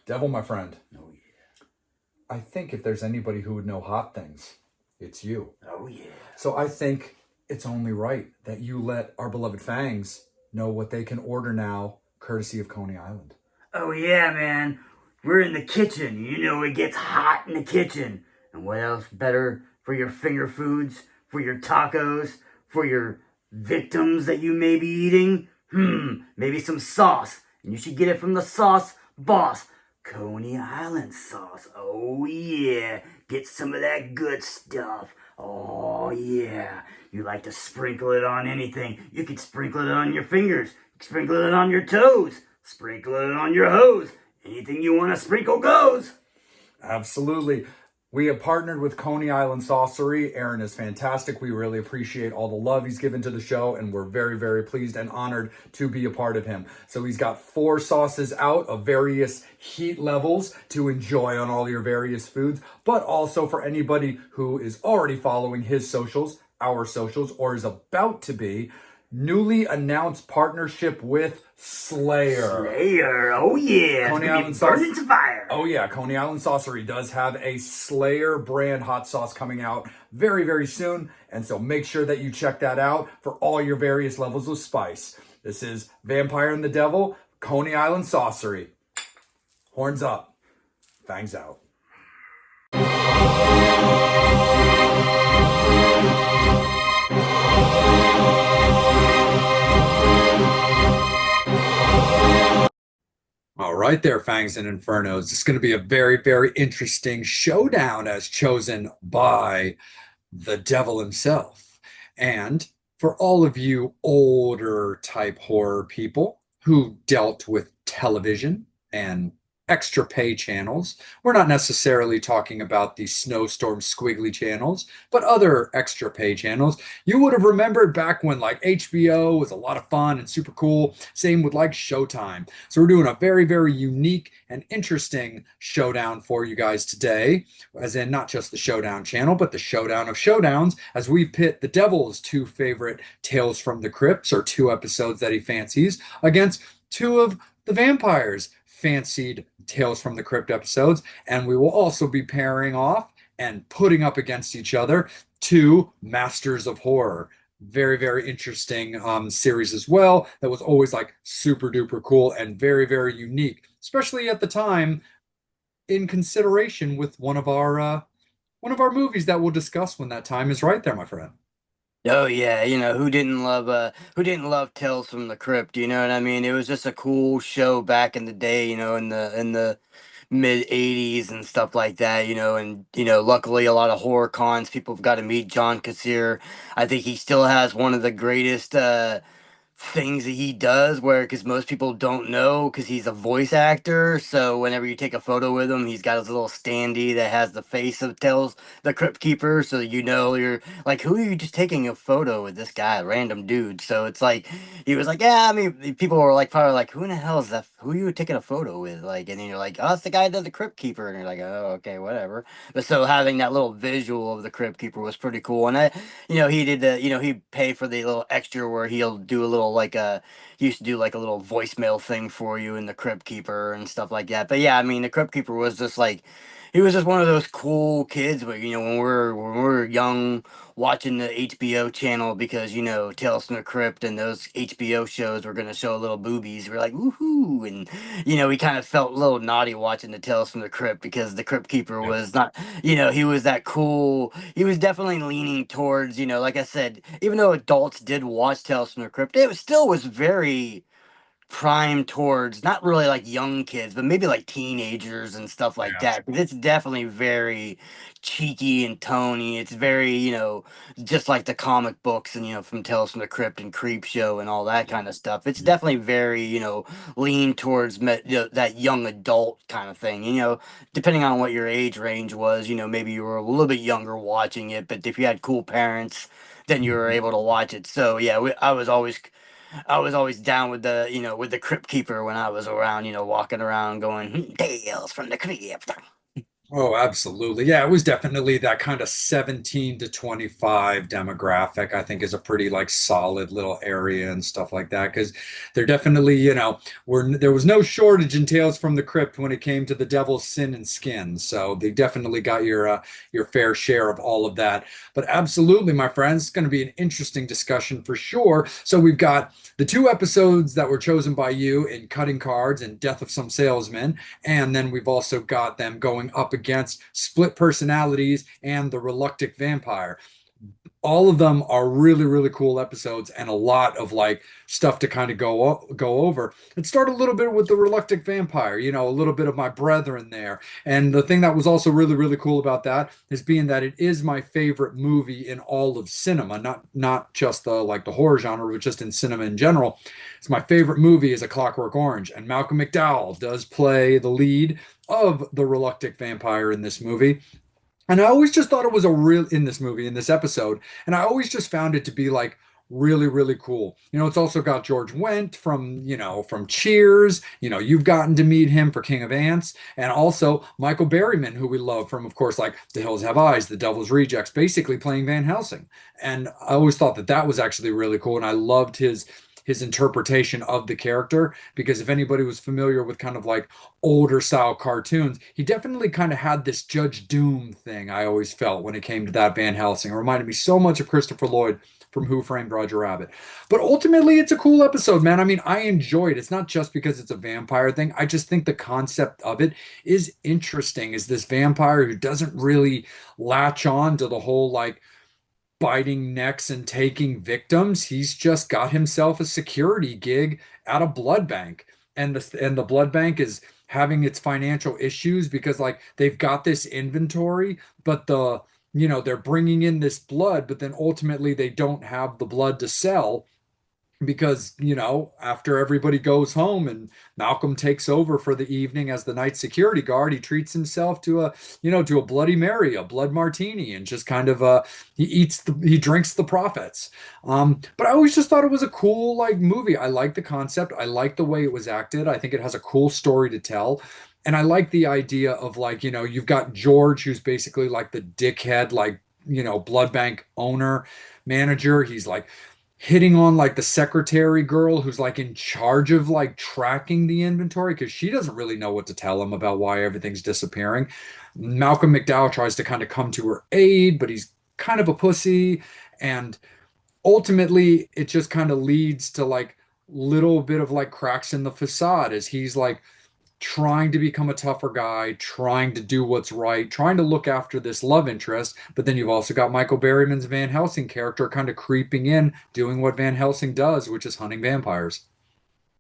Devil, my friend, Oh, yeah. I think if there's anybody who would know hot things, it's you. Oh, yeah. So I think it's only right that you let our beloved Fangs know what they can order now, courtesy of Coney Island. Oh, yeah, man. We're in the kitchen. You know it gets hot in the kitchen. And what else better for your finger foods, for your tacos, for your victims that you may be eating? Maybe some sauce. And you should get it from the sauce boss. Coney Island sauce. Oh, yeah. Get some of that good stuff. Oh, yeah. You like to sprinkle it on anything. You could sprinkle it on your fingers. Sprinkle it on your toes. Sprinkle it on your hose. Anything you want to sprinkle goes. Absolutely. We have partnered with Coney Island Saucery. Aaron is fantastic. We really appreciate all the love he's given to the show, and we're very, very pleased and honored to be a part of him. So he's got 4 sauces out of various heat levels to enjoy on all your various foods, but also for anybody who is already following his socials, our socials, or is about to be, newly announced partnership with Slayer. Oh yeah. Coney Island burning to fire. Oh yeah, Coney Island Saucery does have a Slayer brand hot sauce coming out very, very soon. And so make sure that you check that out for all your various levels of spice. This is Vampire and the Devil, Coney Island Saucery. Horns up, fangs out. All right there, Fangs and Infernos. It's going to be a very, very interesting showdown as chosen by the devil himself. And for all of you older type horror people who dealt with television and extra pay channels, we're not necessarily talking about the snowstorm squiggly channels, but other extra pay channels. You would have remembered back when like HBO was a lot of fun and super cool. Same with like Showtime. So we're doing a very, very unique and interesting showdown for you guys today, as in not just the Showdown channel, but the Showdown of Showdowns, as we pit the devil's 2 favorite Tales from the Crypts, or 2 episodes that he fancies, against 2 of the vampires' fancied Tales from the Crypt episodes. And we will also be pairing off and putting up against each other 2 masters of horror. Very, very interesting series as well. That was always like super duper cool and very, very unique, especially at the time, in consideration with one of our movies that we'll discuss when that time is right there, my friend. Oh yeah, who didn't love Tales from the Crypt, you know what I mean? It was just a cool show back in the day, in the mid 80s and stuff like that, and luckily a lot of horror cons people have got to meet John Kassir. I think he still has one of the greatest things that he does, where because most people don't know because he's a voice actor, so whenever you take a photo with him, he's got his little standee that has the face of Tales the Crypt Keeper, so you're like, who are you just taking a photo with this guy, random dude? So it's like he was like, yeah, I mean, people were like probably like, who in the hell is that, who are you taking a photo with, like, and then you're like, oh, it's the guy that does the Crypt Keeper, and you're like, oh, okay, whatever. But so having that little visual of the Crypt Keeper was pretty cool. And he did he paid for the little extra where he'll do a little like he used to do like a little voicemail thing for you in the Crypt Keeper and stuff like that. But yeah, I mean, the Crypt Keeper was just like, he was just one of those cool kids. But when we were young, watching the HBO channel, because Tales from the Crypt and those HBO shows were gonna show little boobies. We're like, woohoo, and we kind of felt a little naughty watching the Tales from the Crypt, because the Crypt Keeper was not, he was that cool. He was definitely leaning towards, like I said, even though adults did watch Tales from the Crypt, still was very prime towards not really like young kids, but maybe like teenagers and stuff like Yeah. that. 'Cause it's definitely very cheeky and tony. It's very, just like the comic books and, from Tales from the Crypt and Creep Show and all that kind of stuff. It's definitely very, lean towards that young adult kind of thing. Depending on what your age range was, maybe you were a little bit younger watching it, but if you had cool parents, then you were able to watch it. So yeah, I was always down with the Crypt Keeper when I was around, walking around going, Tales from the Crypt. Oh, absolutely. Yeah, it was definitely that kind of 17 to 25 demographic, I think is a pretty like solid little area and stuff like that. Because there definitely, there was no shortage in Tales from the Crypt when it came to the devil's sin and skin. So they definitely got your fair share of all of that. But absolutely, my friends, it's going to be an interesting discussion for sure. So we've got the two episodes that were chosen by you in Cutting Cards and Death of Some Salesman. And then we've also got them going up against Split Personalities and The Reluctant Vampire. All of them are really, really cool episodes and a lot of like stuff to kind of go over. And start a little bit with The Reluctant Vampire, a little bit of my brethren there. And the thing that was also really, really cool about that is being that it is my favorite movie in all of cinema, not just the horror genre, but just in cinema in general. It's my favorite movie is A Clockwork Orange, and Malcolm McDowell does play the lead of the reluctant vampire in this movie. And I always just thought it was a real in this movie, in this episode, and I always just found it to be like really, really cool. It's also got George Wendt from Cheers. You've gotten to meet him for King of Ants, and also Michael Berryman, who we love from, of course, like The Hills Have Eyes, The Devil's Rejects, basically playing Van Helsing. And I always thought that that was actually really cool, and I loved his interpretation of the character because if anybody was familiar with kind of like older style cartoons, he definitely kind of had this Judge Doom thing I always felt when it came to that Van Helsing. It reminded me so much of Christopher Lloyd from Who Framed Roger Rabbit. But ultimately, it's a cool episode, man. I mean, I enjoyed it. It's not just because it's a vampire thing. I just think the concept of it is interesting. Is this vampire who doesn't really latch on to the whole like biting necks and taking victims. He's just got himself a security gig at a blood bank. And the blood bank is having its financial issues because like they've got this inventory, but they're bringing in this blood, but then ultimately they don't have the blood to sell because after everybody goes home and Malcolm takes over for the evening as the night security guard, he treats himself to a Bloody Mary, a blood martini, and just kind of he drinks the profits. But I always just thought it was a cool like movie. I like the concept. I like the way it was acted. I think it has a cool story to tell. And I like the idea of like, you've got George, who's basically like the dickhead, like, blood bank owner, manager. He's like hitting on like the secretary girl who's like in charge of like tracking the inventory because she doesn't really know what to tell him about why everything's disappearing. Malcolm McDowell tries to kind of come to her aid, but he's kind of a pussy. And ultimately, it just kind of leads to like little bit of like cracks in the facade as he's like trying to become a tougher guy, trying to do what's right, trying to look after this love interest. But then you've also got Michael Berryman's Van Helsing character kind of creeping in, doing what Van Helsing does, which is hunting vampires.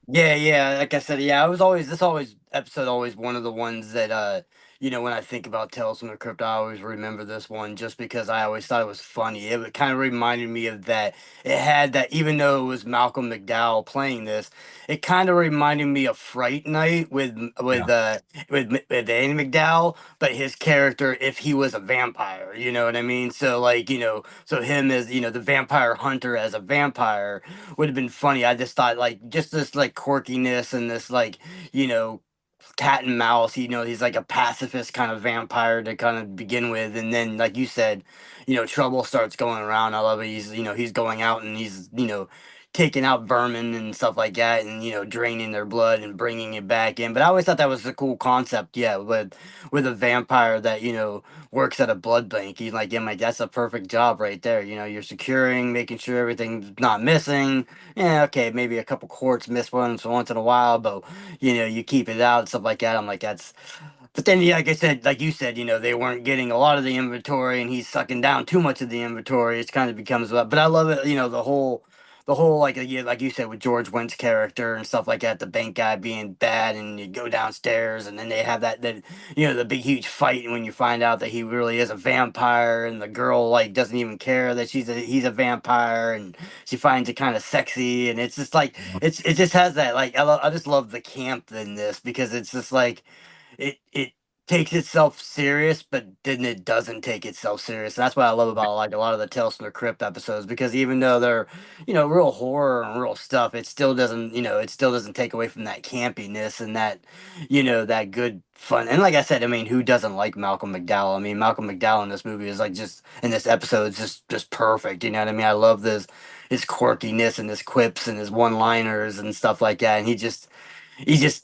Yeah, yeah. Like I said, yeah, I was always this always episode always one of the ones that when I think about Tales from the Crypt, I always remember this one just because I always thought it was funny. It kind of reminded me of that. It had that even though it was Malcolm McDowell playing this, it kind of reminded me of Fright Night Yeah. with Andy McDowell, but his character if he was a vampire, you know what I mean? So like, so him as, the vampire hunter as a vampire would have been funny. I just thought like just this like quirkiness and this like, you know, cat and mouse. He's like a pacifist kind of vampire to kind of begin with, and then like you said, trouble starts going around. I love it. He's going out and he's taking out vermin and stuff like that, and draining their blood and bringing it back in. But I always thought that was a cool concept. Yeah, with a vampire that works at a blood bank. He's like, yeah, Mike, that's a perfect job right there. You're securing, making sure everything's not missing. Yeah, okay, maybe a couple quarts miss once in a while, but you keep it out and stuff like that. I'm like, that's. But then, yeah, like I said, like you said, they weren't getting a lot of the inventory, and he's sucking down too much of the inventory. It kind of becomes, but I love it. The whole like yeah, like you said with George Wendt's character and stuff like that, the bank guy being bad, and you go downstairs, and then they have that the big huge fight, and when you find out that he really is a vampire, and the girl like doesn't even care that he's a vampire, and she finds it kind of sexy, and it's just like it just has that like I just love the camp in this because it's just like it takes itself serious, but then it doesn't take itself serious. That's what I love about like a lot of the Tales from the Crypt episodes, because even though they're, real horror and real stuff, it still doesn't, it still doesn't take away from that campiness and that, that good fun. And like I said, I mean, who doesn't like Malcolm McDowell? I mean, Malcolm McDowell in this movie is like just in this episode is just perfect. You know what I mean? I love this his quirkiness and his quips and his one-liners and stuff like that. And he just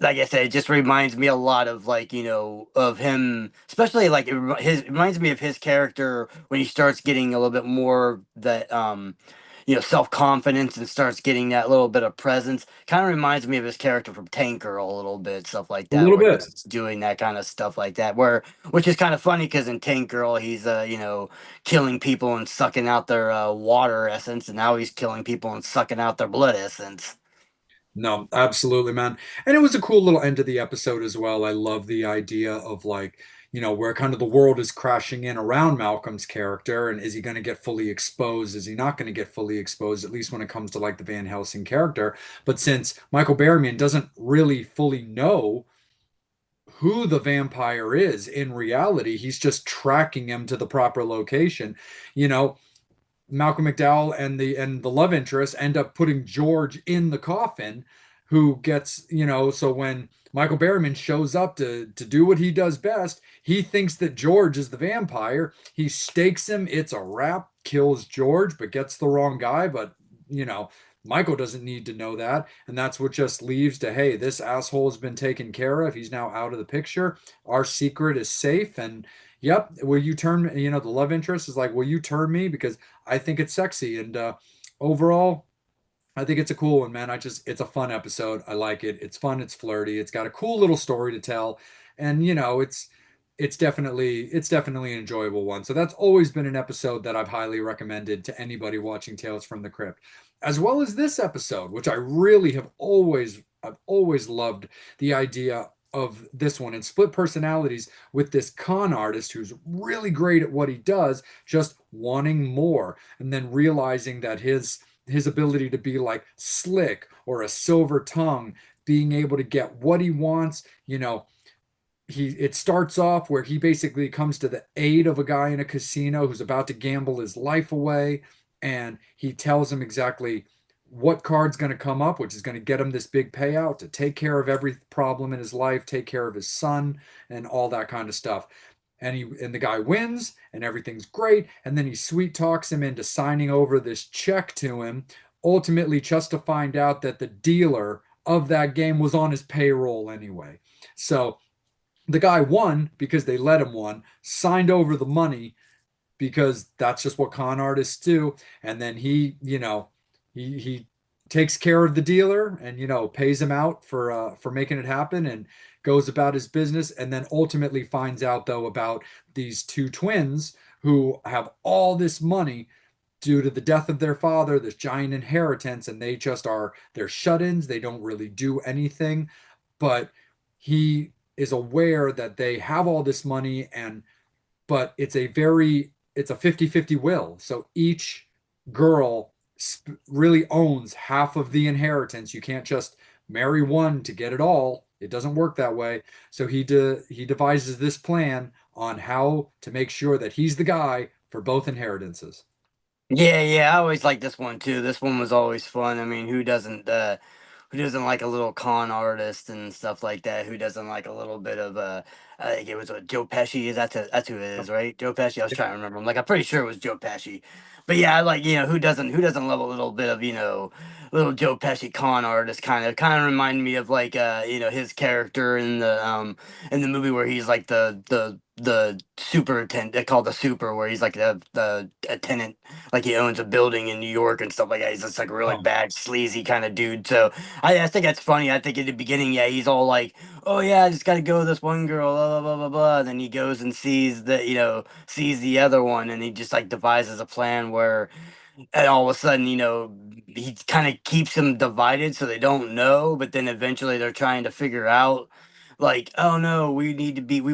like I said, it just reminds me a lot of like of him, especially like it reminds me of his character when he starts getting a little bit more that self confidence and starts getting that little bit of presence. Kind of reminds me of his character from Tank Girl a little bit, stuff like A that, little where bit. he's doing that kind of stuff like that. Which is kind of funny because in Tank Girl he's killing people and sucking out their water essence, and now he's killing people and sucking out their blood essence. No, absolutely, man. And it was a cool little end to the episode as well. I love the idea of like, where kind of the world is crashing in around Malcolm's character. And is he going to get fully exposed? Is he not going to get fully exposed, at least when it comes to like the Van Helsing character? But since Michael Berryman doesn't really fully know who the vampire is in reality, he's just tracking him to the proper location. You know, Malcolm McDowell and the love interest end up putting George in the coffin, who gets, so when Michael Berryman shows up to do what he does best, he thinks that George is the vampire. He stakes him, it's a wrap, kills George, but gets the wrong guy. But, you know, Michael doesn't need to know that. And that's what just leaves to, hey, this asshole has been taken care of. He's now out of the picture. Our secret is safe. And yep, will you turn, the love interest is like, will you turn me? Because I think it's sexy. And overall, I think it's a cool one, man. It's a fun episode. I like it. It's fun. It's flirty. It's got a cool little story to tell. And, it's definitely an enjoyable one. So that's always been an episode that I've highly recommended to anybody watching Tales from the Crypt, as well as this episode, which I've always loved the idea of this one and split personalities with this con artist who's really great at what he does, just wanting more, and then realizing that his ability to be like slick or a silver tongue, being able to get what he wants, it starts off where he basically comes to the aid of a guy in a casino who's about to gamble his life away, and he tells him exactly what card's going to come up, which is going to get him this big payout to take care of every problem in his life, take care of his son, and all that kind of stuff. And the guy wins, and everything's great, and then he sweet talks him into signing over this check to him, ultimately just to find out that the dealer of that game was on his payroll anyway. So the guy won because they let him won, signed over the money because that's just what con artists do. And then he takes care of the dealer and pays him out for making it happen and goes about his business. And then ultimately finds out though about these two twins who have all this money due to the death of their father, this giant inheritance, and they're shut-ins. They don't really do anything, but he is aware that they have all this money, and but it's a 50-50 will. So each girl really owns half of the inheritance. You can't just marry one to get it all. It doesn't work that way. So he devises this plan on how to make sure that he's the guy for both inheritances. Yeah, yeah, I always like this one too. This one was always fun. I mean, who doesn't like a little con artist and stuff like that? Who doesn't like a little bit of I think it was Joe Pesci. That's who it is, right? Joe Pesci. I was trying to remember. I'm pretty sure it was Joe Pesci. But yeah, I like, who doesn't love a little bit of, little Joe Pesci con artist kind of remind me of like his character in the movie where he's like the superintendent. They call the super, where he's like the a tenant, like he owns a building in New York and stuff like that. He's just like a really Oh, bad, sleazy kind of dude. So I think that's funny. I think in the beginning, yeah, he's all like, "Oh yeah, I just got to go with this one girl," blah blah blah blah blah. And then he goes and sees the other one, and he just like devises a plan where, and all of a sudden, he kind of keeps them divided so they don't know. But then eventually, they're trying to figure out. Like, oh no, we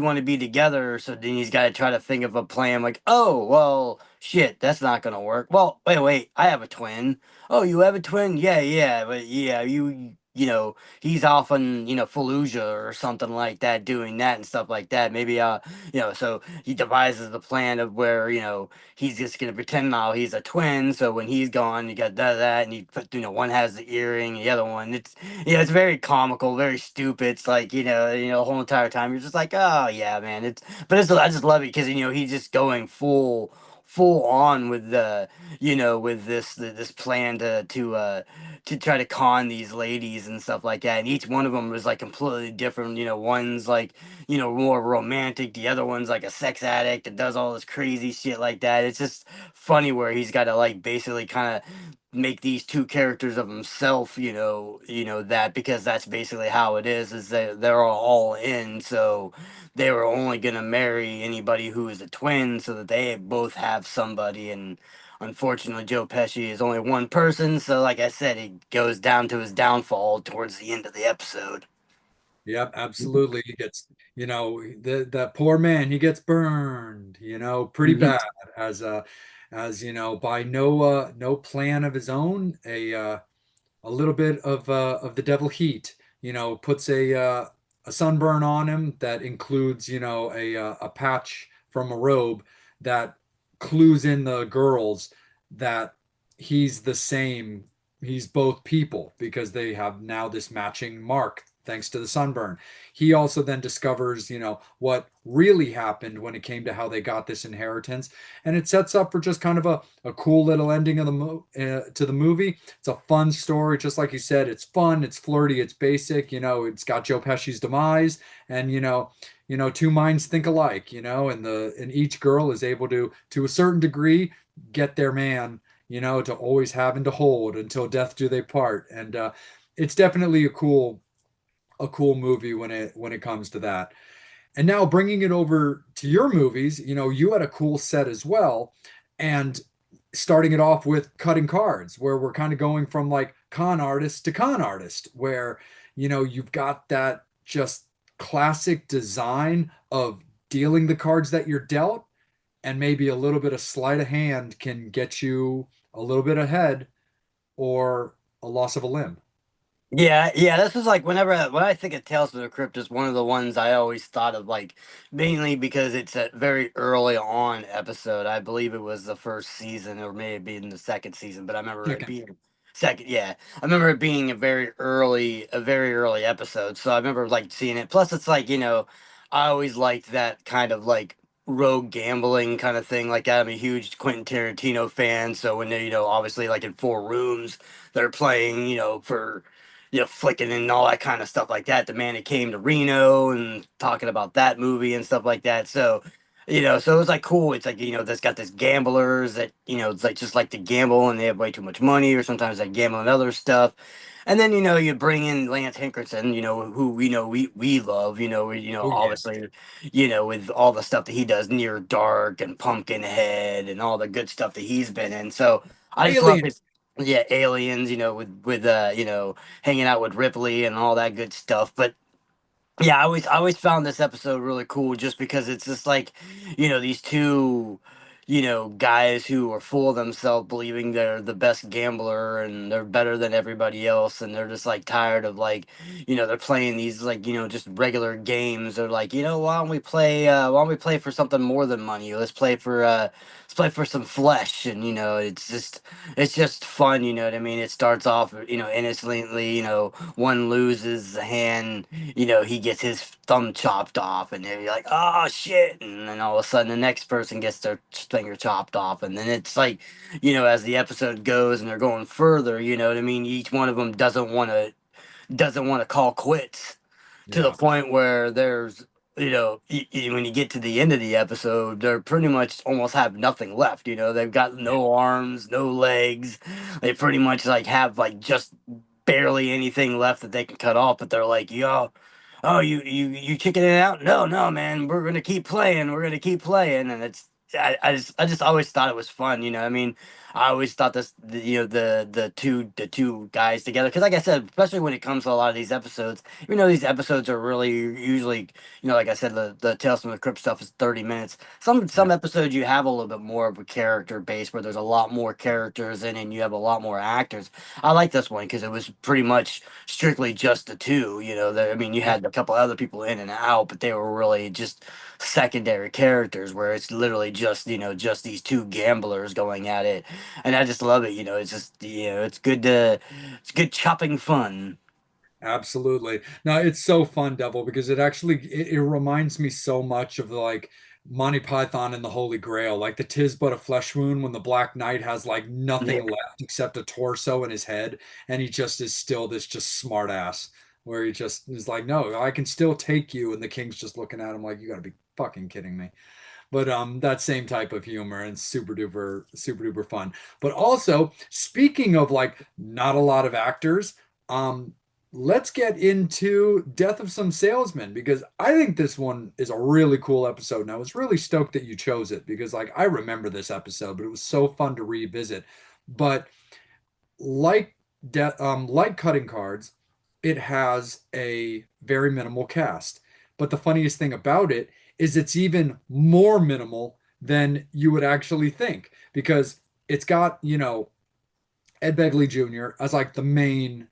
want to be together. So then he's got to try to think of a plan. Like, oh well, shit, that's not gonna work. Well, wait, I have a twin. Oh, you have a twin? Yeah, yeah, but yeah, he's off in, Fallujah or something like that, doing that and stuff like that. Maybe so he devises the plan of where, he's just gonna pretend now he's a twin. So when he's gone, you got that, and you put, one has the earring, the other one. It's very comical, very stupid. It's like, the whole entire time you're just like, oh yeah, man. I just love it because he's just going full on with the with this plan to try to con these ladies and stuff like that. And each one of them was like completely different. One's like, more romantic. The other one's like a sex addict that does all this crazy shit like that. It's just funny where he's got to like basically kind of make these two characters of himself, that because that's basically how it is that they're all in. So they were only going to marry anybody who is a twin so that they both have somebody. And unfortunately, Joe Pesci is only one person, so like I said, it goes down to his downfall towards the end of the episode. Yep, absolutely. He gets, that poor man, he gets burned, pretty Mhm. bad as by no plan of his own, a little bit of the devil heat, puts a sunburn on him that includes, a patch from a robe that clues in the girls that he's the same, he's both people because they have now this matching mark thanks to the sunburn. He also then discovers, what really happened when it came to how they got this inheritance, and it sets up for just kind of a cool little ending of to the movie. It's a fun story, just like you said. It's fun, it's flirty, it's basic. It's got Joe Pesci's demise, and two minds think alike. And each girl is able to a certain degree, get their man. To always have and to hold until death do they part. And it's definitely a cool movie when it comes to that. And now bringing it over to your movies, you had a cool set as well. And starting it off with cutting cards, where we're kind of going from like con artist to con artist, where, you've got that just classic design of dealing the cards that you're dealt, and maybe a little bit of sleight of hand can get you a little bit ahead or a loss of a limb. Yeah, yeah, this was like when I think of Tales from the Crypt is one of the ones I always thought of, like mainly because it's a very early on episode. I believe it was the first season or maybe in the second season, but I remember it Second. being second, yeah. I remember it being a very early episode. So I remember like seeing it. Plus it's like, I always liked that kind of like rogue gambling kind of thing like that. I'm a huge Quentin Tarantino fan, so when they, obviously like in Four Rooms, they're playing, for flicking and all that kind of stuff like that. The man that came to Reno and talking about that movie and stuff like that. So, so it was like cool. It's like, that's got this gamblers that, it's like just like to gamble and they have way too much money, or sometimes they gamble on other stuff. And then, you bring in Lance Henriksen, who we love, Oh yeah. obviously, with all the stuff that he does, Near Dark and Pumpkinhead and all the good stuff that he's been in. So I just love Alien. his, yeah, aliens, with hanging out with Ripley and all that good stuff. But yeah, I always found this episode really cool just because it's just like, these two, guys who are full of themselves, believing they're the best gambler and they're better than everybody else, and they're just like tired of like, they're playing these like, just regular games. They're like, why don't we play for something more than money? Let's play for some flesh. And it's just fun, you know what I mean? It starts off, innocently, one loses a hand, he gets his thumb chopped off, and then you're like, oh shit. And then all of a sudden, the next person gets their finger chopped off. And then it's like, as the episode goes and they're going further, you know what I mean? Each one of them doesn't want to call quits to the Yeah. point where there's, when you get to the end of the episode, they're pretty much almost have nothing left. They've got no arms, no legs. They pretty much like have like just barely anything left that they can cut off. But they're like, yo, oh, you chickening out? No, no, man, we're gonna keep playing. We're gonna keep playing, and I just always thought it was fun. I mean, I always thought the two guys together, because like I said, especially when it comes to a lot of these episodes, even though these episodes are really usually, like I said, the Tales from the Crypt stuff is 30 minutes. Some Yeah, episodes you have a little bit more of a character base where there's a lot more characters in, and you have a lot more actors. I like this one because it was pretty much strictly just the two. I mean, you yeah. had a couple other people in and out, but they were really just secondary characters where it's literally just these two gamblers going at it. And I just love it. It's just, it's good chopping fun. Absolutely. No, it's so fun, Devil, because it reminds me so much of like Monty Python and the Holy Grail, like the "'Tis but a flesh wound" when the Black Knight has like Yeah. nothing left except a torso in his head, and he just is still this just smart ass, where he just is like, "No, I can still take you," and the king's just looking at him like, "You gotta be fucking kidding me." But that same type of humor and super duper fun. But also, speaking of like not a lot of actors, um let's get into Death of Some Salesmen, because I think this one is a really cool episode, and I was really stoked that you chose it because like I remember this episode, but it was so fun to revisit. But like like cutting cards, it has a very minimal cast. But the funniest thing about it is it's even more minimal than you would actually think, because it's got, Ed Begley Jr. as like the main,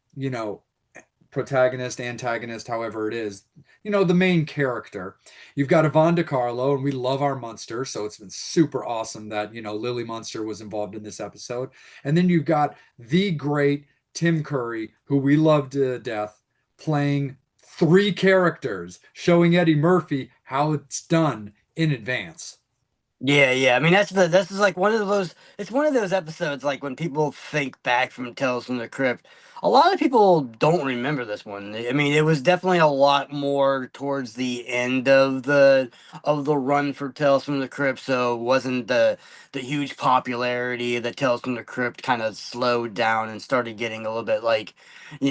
protagonist, antagonist, however it is, the main character. You've got Yvonne DiCarlo, and we love our Munster, so it's been super awesome that, Lily Munster was involved in this episode. And then you've got the great Tim Curry, who we love to death, playing three characters, showing Eddie Murphy how it's done in advance. Yeah, yeah. I mean, this is like one of those. It's one of those episodes like when people think back from Tales from the Crypt. A lot of people don't remember this one. I mean, it was definitely a lot more towards the end of the run for Tales from the Crypt, so it wasn't the huge popularity that Tales from the Crypt kind of slowed down and started getting a little bit like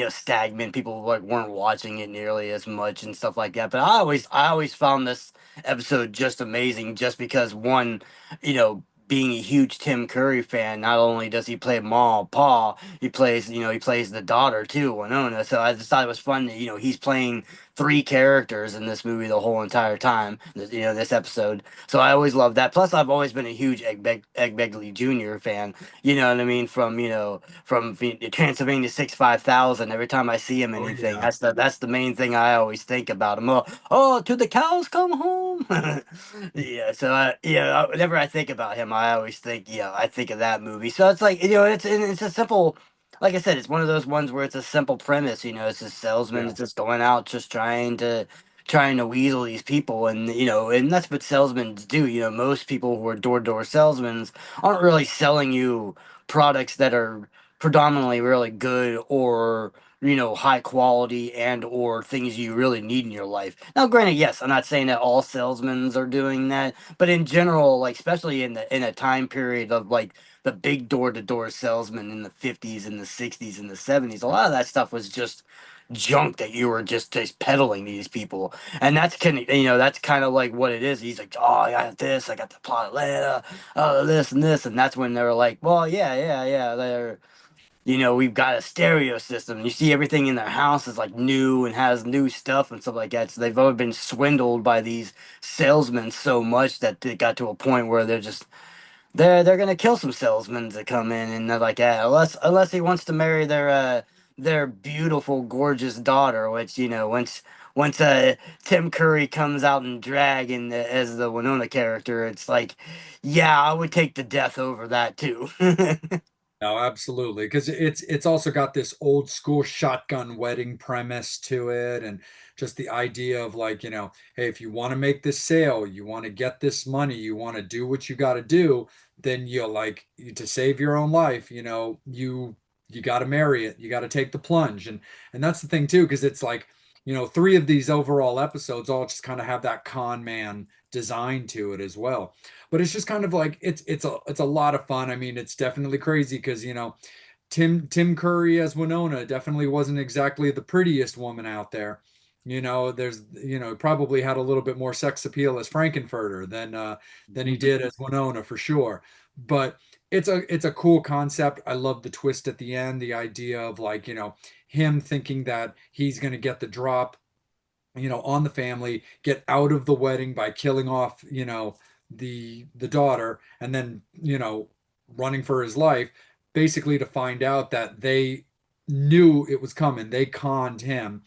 stagnant. People like weren't watching it nearly as much and stuff like that. But I always found this episode just amazing, just because one, being a huge Tim Curry fan, not only does he play Ma Pa, he plays the daughter too, Winona. So I just thought it was fun that he's playing three characters in this movie the whole entire time. This episode. So I always loved that. Plus, I've always been a huge Egg Begley Jr. fan. You know what I mean? From Transylvania 65000. Every time I see him Oh anything, yeah. that's the main thing I always think about him. Oh, till the cows come home. Yeah, so whenever I think about him, I always think, I think of that movie. So it's like, it's a simple, like I said, it's one of those ones where it's a simple premise. It's a salesman Yeah. that's just going out, just trying to weasel these people, and and that's what salesmen do. Most people who are door to door salesmen aren't really selling you products that are predominantly really good, or high quality, and or things you really need in your life. Now granted, yes, I'm not saying that all salesmen are doing that, but in general, like especially in a time period of like the big door to door salesman in the 50s and the 60s and the 70s, a lot of that stuff was just junk that you were just peddling these people. And that's kind of like what it is. He's like, oh, I got this, I got the plot of Atlanta, this and this. And that's when they were like, well, yeah, yeah, yeah, we've got a stereo system. You see everything in their house is like new and has new stuff and stuff like that. So they've always been swindled by these salesmen so much that it got to a point where they're gonna kill some salesmen to come in, and they're like, yeah, unless he wants to marry their beautiful, gorgeous daughter, which once Tim Curry comes out in drag and as the Winona character, it's like, yeah, I would take the death over that too. No, absolutely. Because it's also got this old school shotgun wedding premise to it, and just the idea of like, hey, if you want to make this sale, you want to get this money, you want to do what you got to do, then to save your own life, you got to marry it, you got to take the plunge, and that's the thing too, because it's like, three of these overall episodes all just kind of have that con man design to it as well. But it's just kind of like it's a lot of fun. I mean, it's definitely crazy because Tim Curry as Winona definitely wasn't exactly the prettiest woman out there. There's probably had a little bit more sex appeal as Frankenfurter than he did as Winona for sure. But it's a cool concept. I love the twist at the end, the idea of like, him thinking that he's going to get the drop, on the family, get out of the wedding by killing off, the daughter, and then, running for his life, basically to find out that they knew it was coming. They conned him,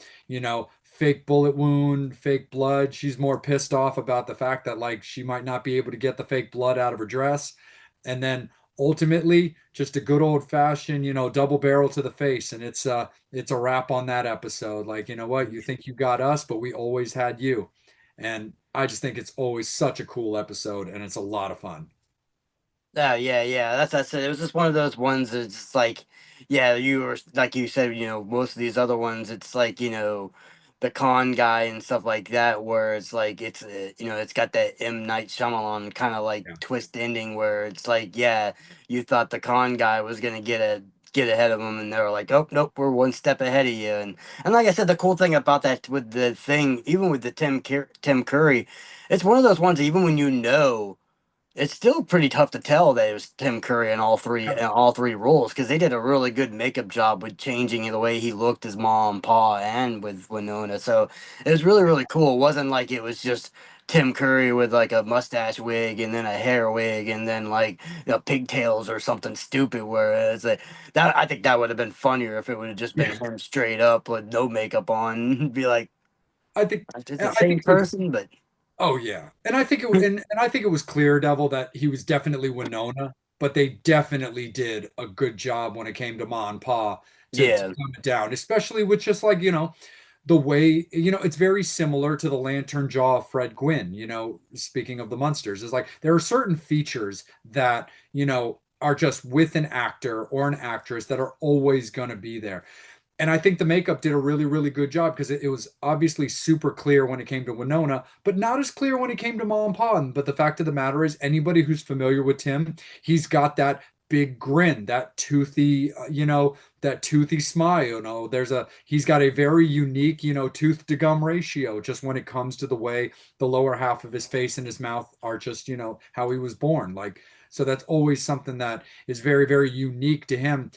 fake bullet wound, fake blood. She's more pissed off about the fact that like she might not be able to get the fake blood out of her dress. And then ultimately just a good old fashioned, double barrel to the face. And it's a wrap on that episode. Like, you know what? You think you got us, but we always had you. And I just think it's always such a cool episode and it's a lot of fun. Oh yeah, yeah. That's it. It was just one of those ones that's just like, yeah, you were like you said, most of these other ones, it's like, the con guy and stuff like that, where it's like it's got that M Night Shyamalan kind of like Yeah. twist ending where it's like, yeah, you thought the con guy was gonna get ahead of him, and they were like, oh nope, we're one step ahead of you, and like I said, the cool thing about that with the thing, even with the Tim Curry, it's one of those ones even when it's still pretty tough to tell that it was Tim Curry in all three roles because they did a really good makeup job with changing the way he looked as mom, pa, and with Winona. So it was really really cool. It wasn't like it was just Tim Curry with like a mustache wig and then a hair wig and then like pigtails or something stupid. Whereas that I think that would have been funnier if it would have just been Yeah. him straight up with no makeup on. Be like, I think it's the I think same it was person, but Oh yeah. And I think it was clear, Devil, that he was definitely Winona, but they definitely did a good job when it came to Ma and Pa to yeah, tone it down, especially with just like, the way, it's very similar to the lantern jaw of Fred Gwynn, speaking of the Munsters, is like there are certain features that, are just with an actor or an actress that are always going to be there. And I think the makeup did a really, really good job because it was obviously super clear when it came to Winona, but not as clear when it came to Ma and Pa. But the fact of the matter is, anybody who's familiar with Tim, he's got that big grin, that toothy smile. He's got a very unique, tooth to gum ratio just when it comes to the way the lower half of his face and his mouth are just, how he was born. Like, so that's always something that is very, very unique to him,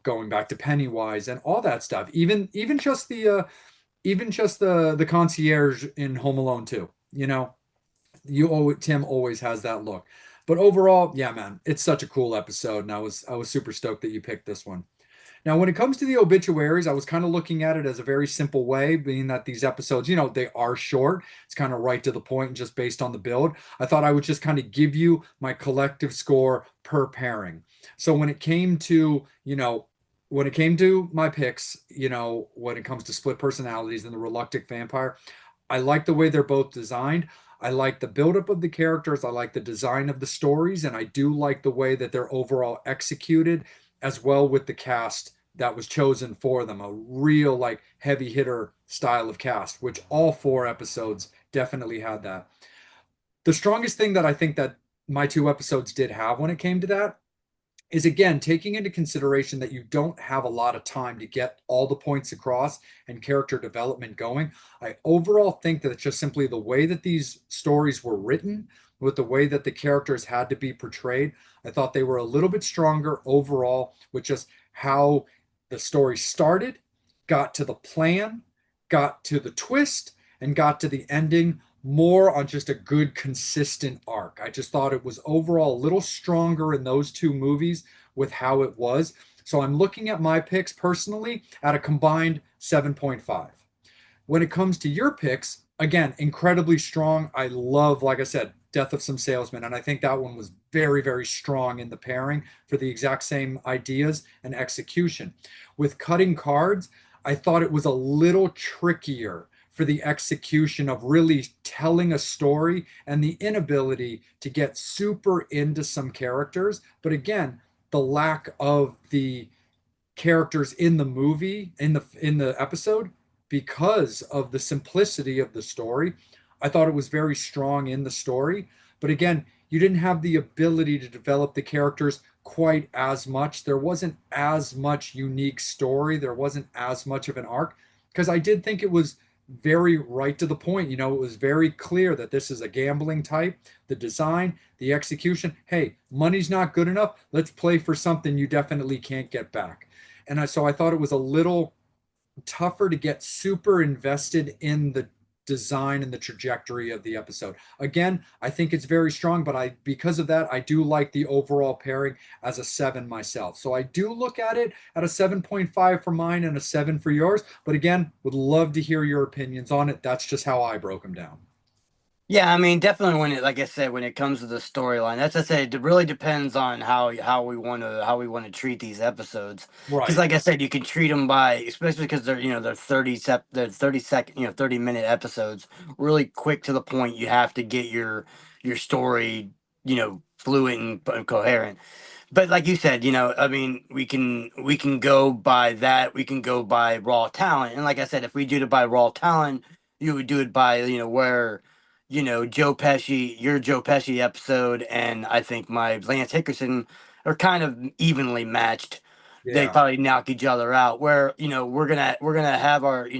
going back to Pennywise and all that stuff. Even just the concierge in Home Alone 2, Tim always has that look. But overall, yeah, man, it's such a cool episode, and I was super stoked that you picked this one. Now, when it comes to the obituaries, I was kind of looking at it as a very simple way, being that these episodes, they are short. It's kind of right to the point and just based on the build. I thought I would just kind of give you my collective score per pairing. So when it came to my picks, when it comes to split personalities and the reluctant vampire, I like the way they're both designed. I like the buildup of the characters. I like the design of the stories, and I do like the way that they're overall executed, as well with the cast that was chosen for them. A real like heavy hitter style of cast, which all four episodes definitely had that. The strongest thing that I think that my two episodes did have when it came to that is again taking into consideration that you don't have a lot of time to get all the points across and character development going. I overall think that it's just simply the way that these stories were written, with the way that the characters had to be portrayed. I thought they were a little bit stronger overall with just how the story started, got to the plan, got to the twist, and got to the ending more on just a good consistent arc. I just thought it was overall a little stronger in those two movies with how it was. So I'm looking at my picks personally at a combined 7.5. When it comes to your picks, again, incredibly strong. I love, like I said, Death of Some Salesmen. And I think that one was very, very strong in the pairing for the exact same ideas and execution. With Cutting Cards, I thought it was a little trickier for the execution of really telling a story and the inability to get super into some characters. But again, the lack of the characters in the movie in the episode because of the simplicity of the story. I thought it was very strong in the story, but again, you didn't have the ability to develop the characters quite as much. There wasn't as much unique story, there wasn't as much of an arc because I did think it was very right to the point. It was very clear that this is a gambling type. The design, the execution. Hey, money's not good enough. Let's play for something you definitely can't get back. So I thought it was a little tougher to get super invested in the design and the trajectory of the episode. Again, I think it's very strong, but because of that, I do like the overall pairing as a 7 myself. So I do look at it at a 7.5 for mine and a 7 for yours. But again, would love to hear your opinions on it. That's just how I broke them down. Yeah, I mean, definitely like I said, when it comes to the storyline, that's I said, it really depends on how we want to treat these episodes. Because, Right. like I said, you can treat them by, especially because they're 30 second, 30-minute episodes, really quick to the point. You have to get your story, fluent and coherent. But like you said, I mean, we can go by that. We can go by raw talent, and like I said, if we do it by raw talent, you would do it by where Joe Pesci, your Joe Pesci episode, and I think my Lance Hickerson are kind of evenly matched. They Yeah. probably knock each other out. Where we're gonna have our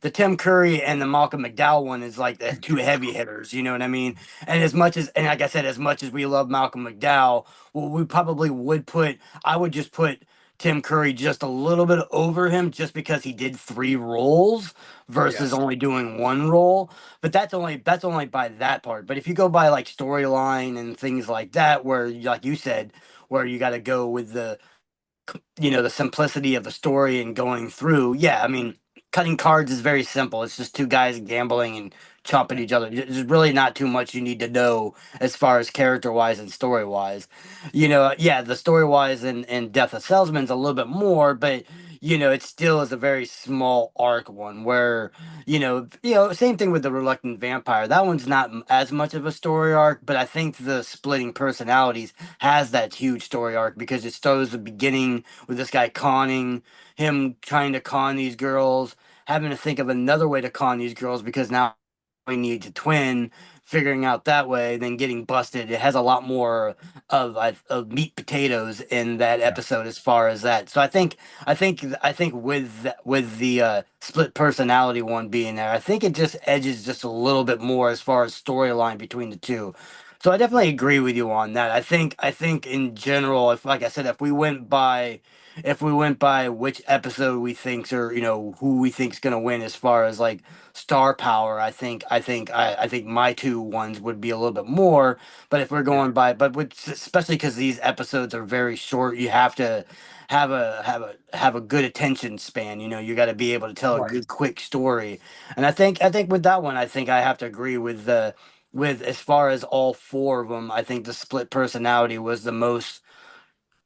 the Tim Curry and the Malcolm McDowell one is like the two heavy hitters. You know what I mean? And like I said, as much as we love Malcolm McDowell, well, we probably would put. I would just put Tim Curry just a little bit over him, just because he did three roles versus Yes. only doing one role. But that's only by that part. But if you go by like storyline and things like that, where like you said, where you got to go with the simplicity of the story and going through. Yeah, I mean, cutting cards is very simple. It's just two guys gambling and chopping each other. There's really not too much you need to know as far as character wise and story wise. Yeah, the story wise and Death of Salesman's a little bit more, but it still is a very small arc one where same thing with the Reluctant Vampire. That one's not as much of a story arc, but I think the splitting personalities has that huge story arc because it shows the beginning with this guy conning him, trying to con these girls, having to think of another way to con these girls because now he needs a twin, figuring out that way, then getting busted. It has a lot more of meat potatoes in that Yeah. episode as far as that. So I think with the split personality one being there, I think it just edges just a little bit more as far as storyline between the two. So I definitely agree with you on that. I think in general, if like I said, if we went by which episode we think or who we think's gonna win as far as like star power, I think my two ones would be a little bit more. But if we're Yeah. going by, but with especially because these episodes are very short, you have to have a good attention span. You got to be able to tell a Right. good quick story. And I think with that one, I think I have to agree with as far as all four of them. I think the split personality was the most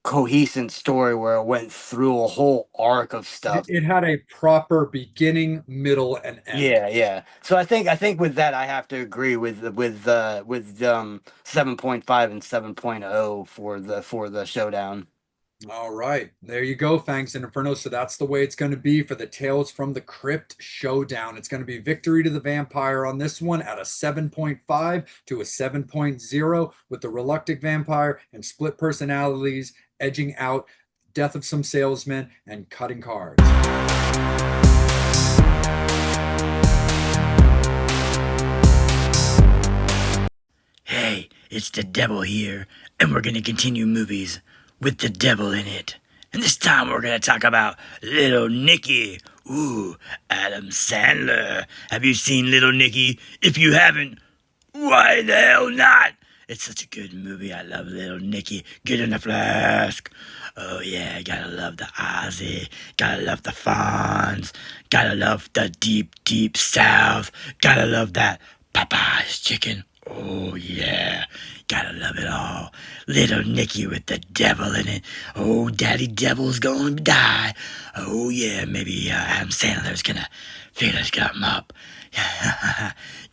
cohesive story where it went through a whole arc of It, stuff. it had a proper beginning, middle, and end. Yeah, yeah. So I think with that I have to agree with 7.5 and 7.0 for the showdown. All right, there you go, Fangs and Inferno. So that's the way it's going to be for the Tales from the Crypt showdown. It's going to be victory to the vampire on this one at a 7.5 to a 7.0, with the reluctant vampire and split personalities edging out Death of Some Salesmen and Cutting Cards. Hey, it's the devil here, and we're gonna continue movies with the devil in it. And this time we're gonna talk about Little Nicky. Ooh, Adam Sandler. Have you seen Little Nicky? If you haven't, why the hell not? It's such a good movie. I love Little Nicky. Get in the flask. Oh yeah, gotta love the Ozzy. Gotta love the Fonz. Gotta love the deep, deep South. Gotta love that Popeye's chicken. Oh yeah, gotta love it all. Little Nicky with the devil in it. Oh, Daddy Devil's gonna die. Oh yeah, maybe Adam Sandler's gonna figure something up.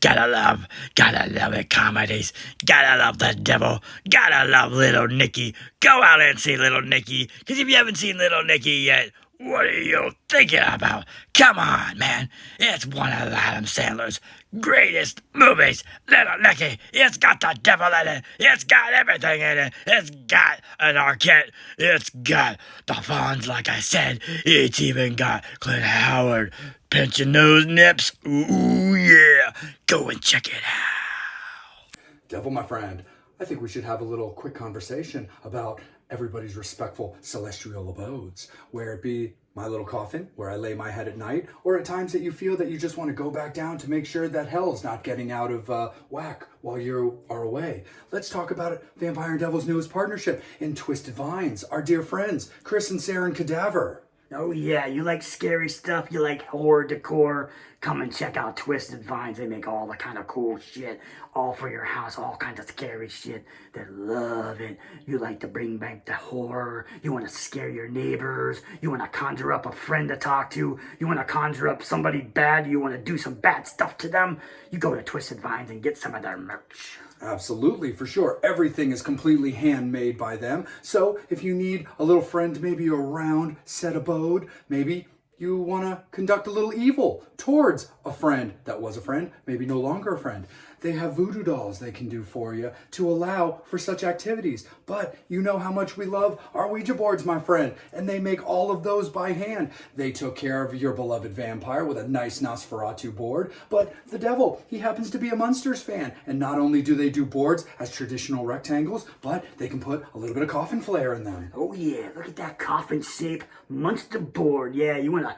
Gotta love it, comedies. Gotta love the devil. Gotta love Little Nicky. Go out and see Little Nicky. Because if you haven't seen Little Nicky yet, What are you thinking about? Come on, man. It's one of Adam Sandler's greatest movies. Little Nicky, it's got the devil in it. It's got everything in it. It's got an Arquette. It's got the Fonz, like I said. It's even got Clint Howard pinching those nips. Ooh, yeah. Go and check it out. Devil, my friend, I think we should have a little quick conversation about everybody's respectful celestial abodes, where it be my little coffin, where I lay my head at night, or at times that you feel that you just want to go back down to make sure that hell's not getting out of whack while you are away. Let's talk about it. Vampire and Devil's newest partnership in Twisted Vines, our dear friends, Chris and Saren Cadaver. Oh yeah, you like scary stuff, you like horror decor, come and check out Twisted Vines. They make all the kind of cool shit, all for your house, all kinds of scary shit. They love it. You like to bring back the horror, you want to scare your neighbors, you want to conjure up a friend to talk to, you want to conjure up somebody bad, you want to do some bad stuff to them, you go to Twisted Vines and get some of their merch. Absolutely, for sure. Everything is completely handmade by them. So if you need a little friend, maybe a round set abode, maybe you want to conduct a little evil towards a friend that was a friend, maybe no longer a friend. They have voodoo dolls they can do for you to allow for such activities. But you know how much we love our Ouija boards, my friend, and they make all of those by hand. They took care of your beloved vampire with a nice Nosferatu board, but the devil, he happens to be a Munsters fan, and not only do they do boards as traditional rectangles, but they can put a little bit of coffin flair in them. Oh yeah, look at that coffin shape Munster board. Yeah, you wanna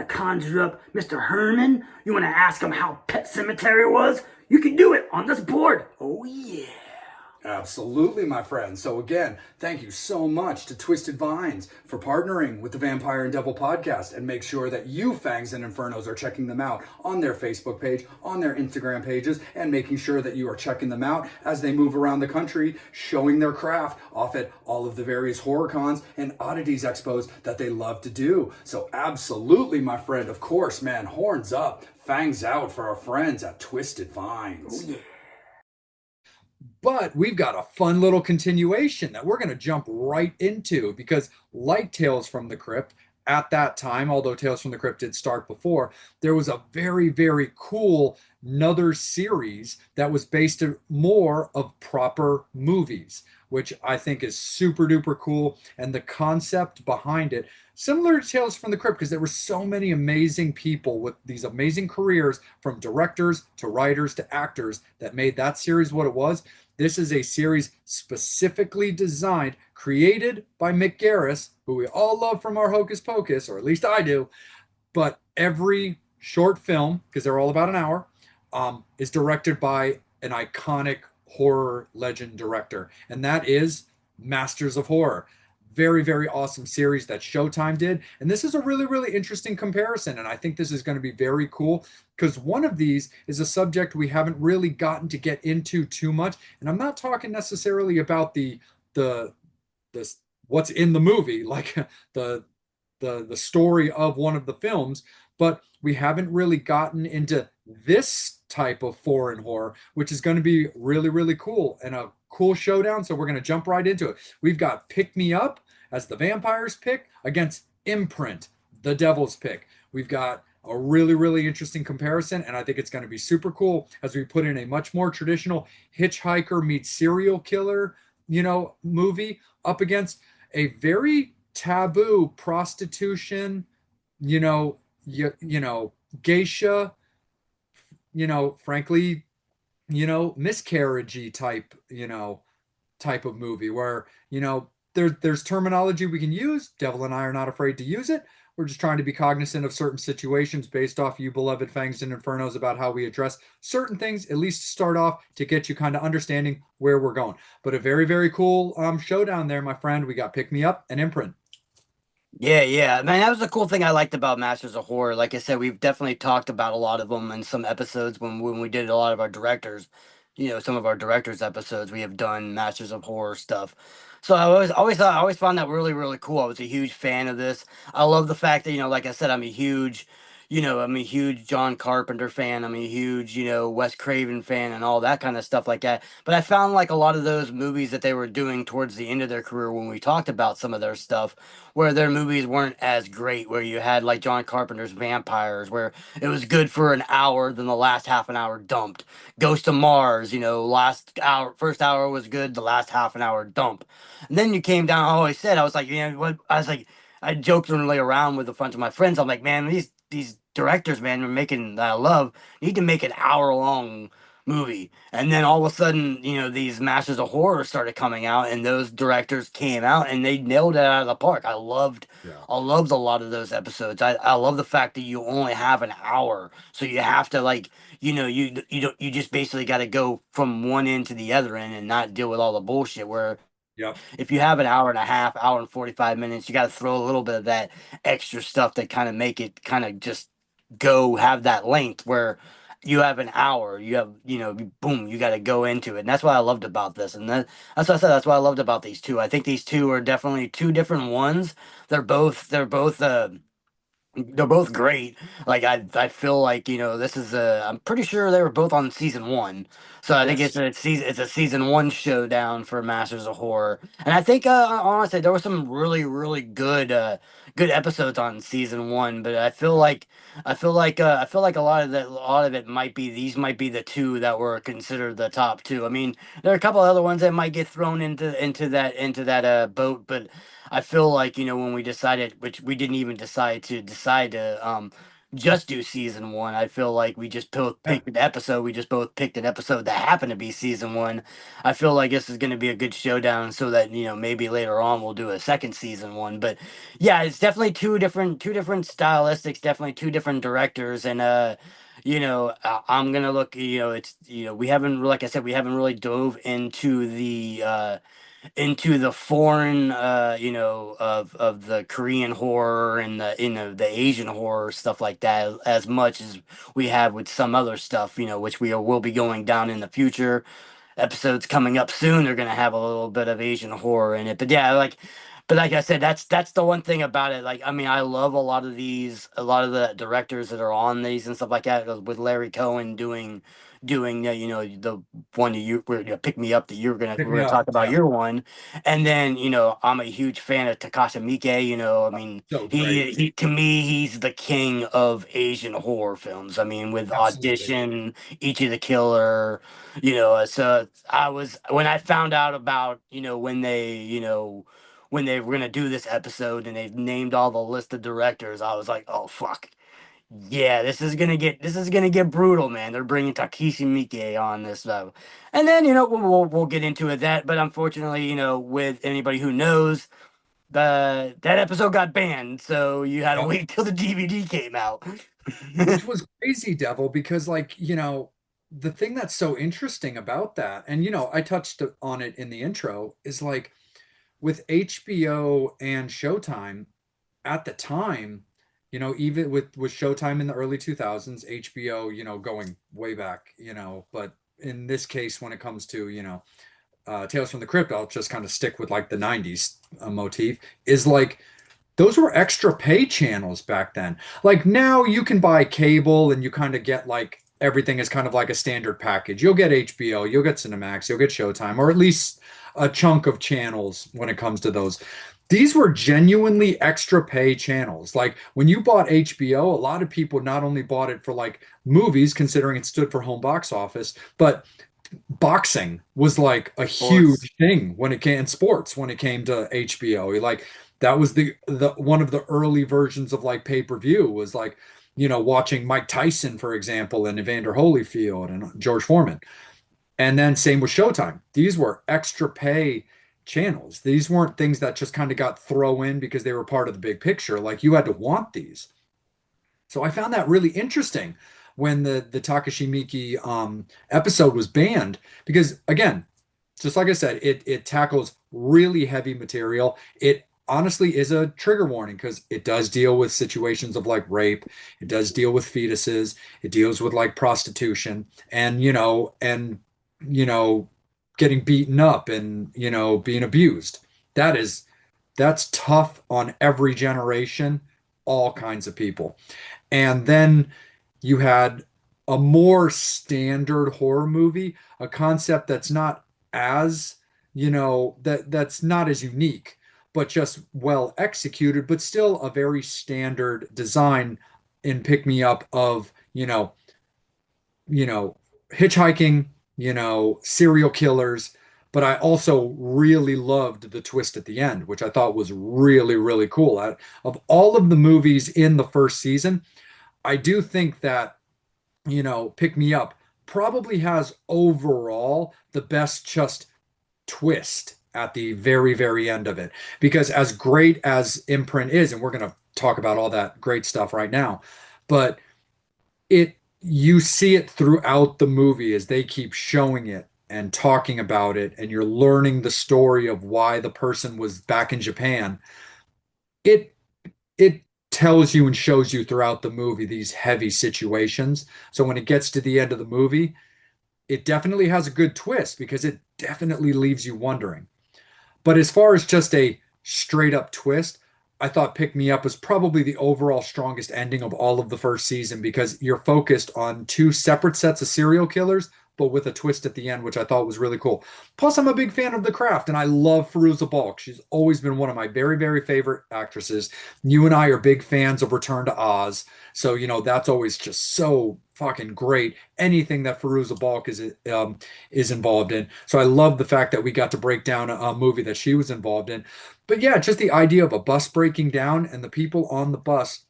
conjure up Mr. Herman? You wanna ask him how Pet Cemetery was? You can do it on this board. Oh yeah. Absolutely, my friend. So again, thank you so much to Twisted Vines for partnering with the Vampire and Devil podcast, and make sure that you Fangs and Infernos are checking them out on their Facebook page, on their Instagram pages, and making sure that you are checking them out as they move around the country, showing their craft off at all of the various horror cons and oddities expos that they love to do. So absolutely, my friend, of course, man, horns up, fangs out for our friends at Twisted Vines. Oh yeah. But we've got a fun little continuation that we're going to jump right into, because like Tales from the Crypt, at that time, although Tales from the Crypt did start before, there was a very, very cool another series that was based on more of proper movies, which I think is super duper cool. And the concept behind it, similar to Tales from the Crypt, because there were so many amazing people with these amazing careers, from directors to writers to actors, that made that series what it was. This is a series specifically designed, created by Mick Garris, who we all love from our Hocus Pocus, or at least I do. But every short film, because they're all about an hour, is directed by an iconic horror legend director, and that is Masters of Horror. Very, very awesome series that Showtime did. And this is a really, really interesting comparison. And I think this is going to be very cool, because one of these is a subject we haven't really gotten to get into too much. And I'm not talking necessarily about the what's in the movie, like the story of one of the films, but we haven't really gotten into this type of foreign horror, which is going to be really, really cool and a cool showdown. So we're going to jump right into it. We've got Pick Me Up as the vampire's pick against Imprint, the devil's pick. We've got a really, really interesting comparison, and I think it's going to be super cool as we put in a much more traditional hitchhiker meets serial killer, movie up against a very taboo prostitution, geisha, frankly, miscarriagey type of movie, where there's terminology we can use. Devil and I are not afraid to use it. We're just trying to be cognizant of certain situations based off you beloved Fangs and Infernos about how we address certain things, at least to start off, to get you kind of understanding where we're going. But a very, very cool showdown there, my friend. We got Pick Me Up and Imprint. Yeah, man, that was the cool thing I liked about Masters of Horror. Like I said, we've definitely talked about a lot of them in some episodes when we did a lot of our directors, some of our directors episodes. We have done Masters of Horror stuff. So I always found that really, really cool. I was a huge fan of this. I love the fact that, like I said, I'm a huge, I'm a huge John Carpenter fan. I'm a huge, Wes Craven fan and all that kind of stuff like that. But I found like a lot of those movies that they were doing towards the end of their career when we talked about some of their stuff, where their movies weren't as great, where you had like John Carpenter's Vampires, where it was good for an hour, then the last half an hour dumped. Ghost of Mars, last hour, first hour was good, the last half an hour dump. And then you came down, I always said, I was like, what? I was like, I joked and lay around with a bunch of my friends. I'm like, man, these directors, man, are making that I love need to make an hour long movie. And then all of a sudden, these Masters of Horror started coming out, and those directors came out and they nailed it out of the park. Yeah. I loved a lot of those episodes. I love the fact that you only have an hour, so you have to like, you just basically got to go from one end to the other end and not deal with all the bullshit. Where Yep. if you have an hour and a half, hour and 45 minutes, you got to throw a little bit of that extra stuff that kind of make it kind of just go have that length where you have an hour, you have, boom, you got to go into it. And that's what I loved about this. And that's what I said. That's what I loved about these two. I think these two are definitely two different ones. They're both great. Like I feel like this is a. I'm pretty sure they were both on season one, so I think Yes. it's a season one showdown for Masters of Horror. And I think honestly there were some really good episodes on season one. But Yep. I feel like a lot of it might be these might be the two that were considered the top two. I mean there are a couple other ones that might get thrown into that boat, but I feel like, when we decided, which we didn't even decide to just do season one. I feel like we just both Yeah. picked an episode. We just both picked an episode that happened to be season one. I feel like this is going to be a good showdown, so that maybe later on we'll do a second season one. But yeah, it's definitely two different stylistics, definitely two different directors, and I'm gonna look. It's we haven't, like I said, we haven't really dove into the foreign of the Korean horror and the Asian horror stuff like that as much as we have with some other stuff, which we will be going down in the future episodes coming up soon. They're gonna have a little bit of Asian horror in it. But yeah, like I said, that's the one thing about it. Like, I mean, I love a lot of the directors that are on these and stuff like that. With Larry Cohen doing the one that you were pick me up that Pick we're me gonna up. talk about Yeah. your one, and then I'm a huge fan of Takashi Miike. I mean So great. he to me he's the king of Asian horror films. I mean with Absolutely. Audition, Ichi the Killer, so I was when I found out about when they were gonna do this episode and they've named all the list of directors, I was like, oh fuck, yeah, this is gonna get brutal, man. They're bringing Takeshi Miike on this stuff, and then we'll get into it that, but unfortunately, with anybody who knows, that episode got banned, so you had to Yep. wait till the DVD came out. Which was crazy, Devil, because like, the thing that's so interesting about that, and I touched on it in the intro, is like with HBO and Showtime at the time, even with Showtime in the early 2000s, HBO, going way back, but in this case, when it comes to, Tales from the Crypt, I'll just kind of stick with like the 90s motif, is like those were extra pay channels back then. Like now you can buy cable and you kind of get like everything is kind of like a standard package. You'll get HBO, you'll get Cinemax, you'll get Showtime, or at least a chunk of channels when it comes to those. These were genuinely extra pay channels. Like when you bought HBO, a lot of people not only bought it for like movies, considering it stood for home box office, but boxing was like a Sports. huge thing when it came in sports when it came to HBO. Like that was the one of the early versions of like pay-per-view was like, watching Mike Tyson, for example, and Evander Holyfield and George Foreman. And then same with Showtime. These were extra pay channels. These weren't things that just kind of got thrown in because they were part of the big picture. Like you had to want these. So I found that really interesting when the Takashi Miike episode was banned because again, just like I said, it tackles really heavy material. It honestly is a trigger warning because it does deal with situations of like rape. It does deal with fetuses. It deals with like prostitution and getting beaten up and being abused. That's tough on every generation all kinds of people. And then you had a more standard horror movie, a concept that's not as, that's not as unique, but just well executed, but still a very standard design in Pick Me Up of, you know, hitchhiking, serial killers. But I also really loved the twist at the end, which I thought was really, really cool. Of all of the movies in the first season, I do think that, Pick Me Up probably has overall the best just twist at the very, very end of it. Because as great as Imprint is, and we're going to talk about all that great stuff right now, but you see it throughout the movie as they keep showing it and talking about it, and you're learning the story of why the person was back in Japan. It it tells you and shows you throughout the movie these heavy situations. So when it gets to the end of the movie, it definitely has a good twist because it definitely leaves you wondering. But as far as just a straight up twist, I thought Pick Me Up was probably the overall strongest ending of all of the first season because you're focused on two separate sets of serial killers, but with a twist at the end, which I thought was really cool. Plus, I'm a big fan of The Craft, and I love Fairuza Balk. She's always been one of my very, very favorite actresses. You and I are big fans of Return to Oz, so that's always just so fucking great. Anything that Fairuza Balk is involved in. So I love the fact that we got to break down a movie that she was involved in. But yeah, just the idea of a bus breaking down and the people on the bus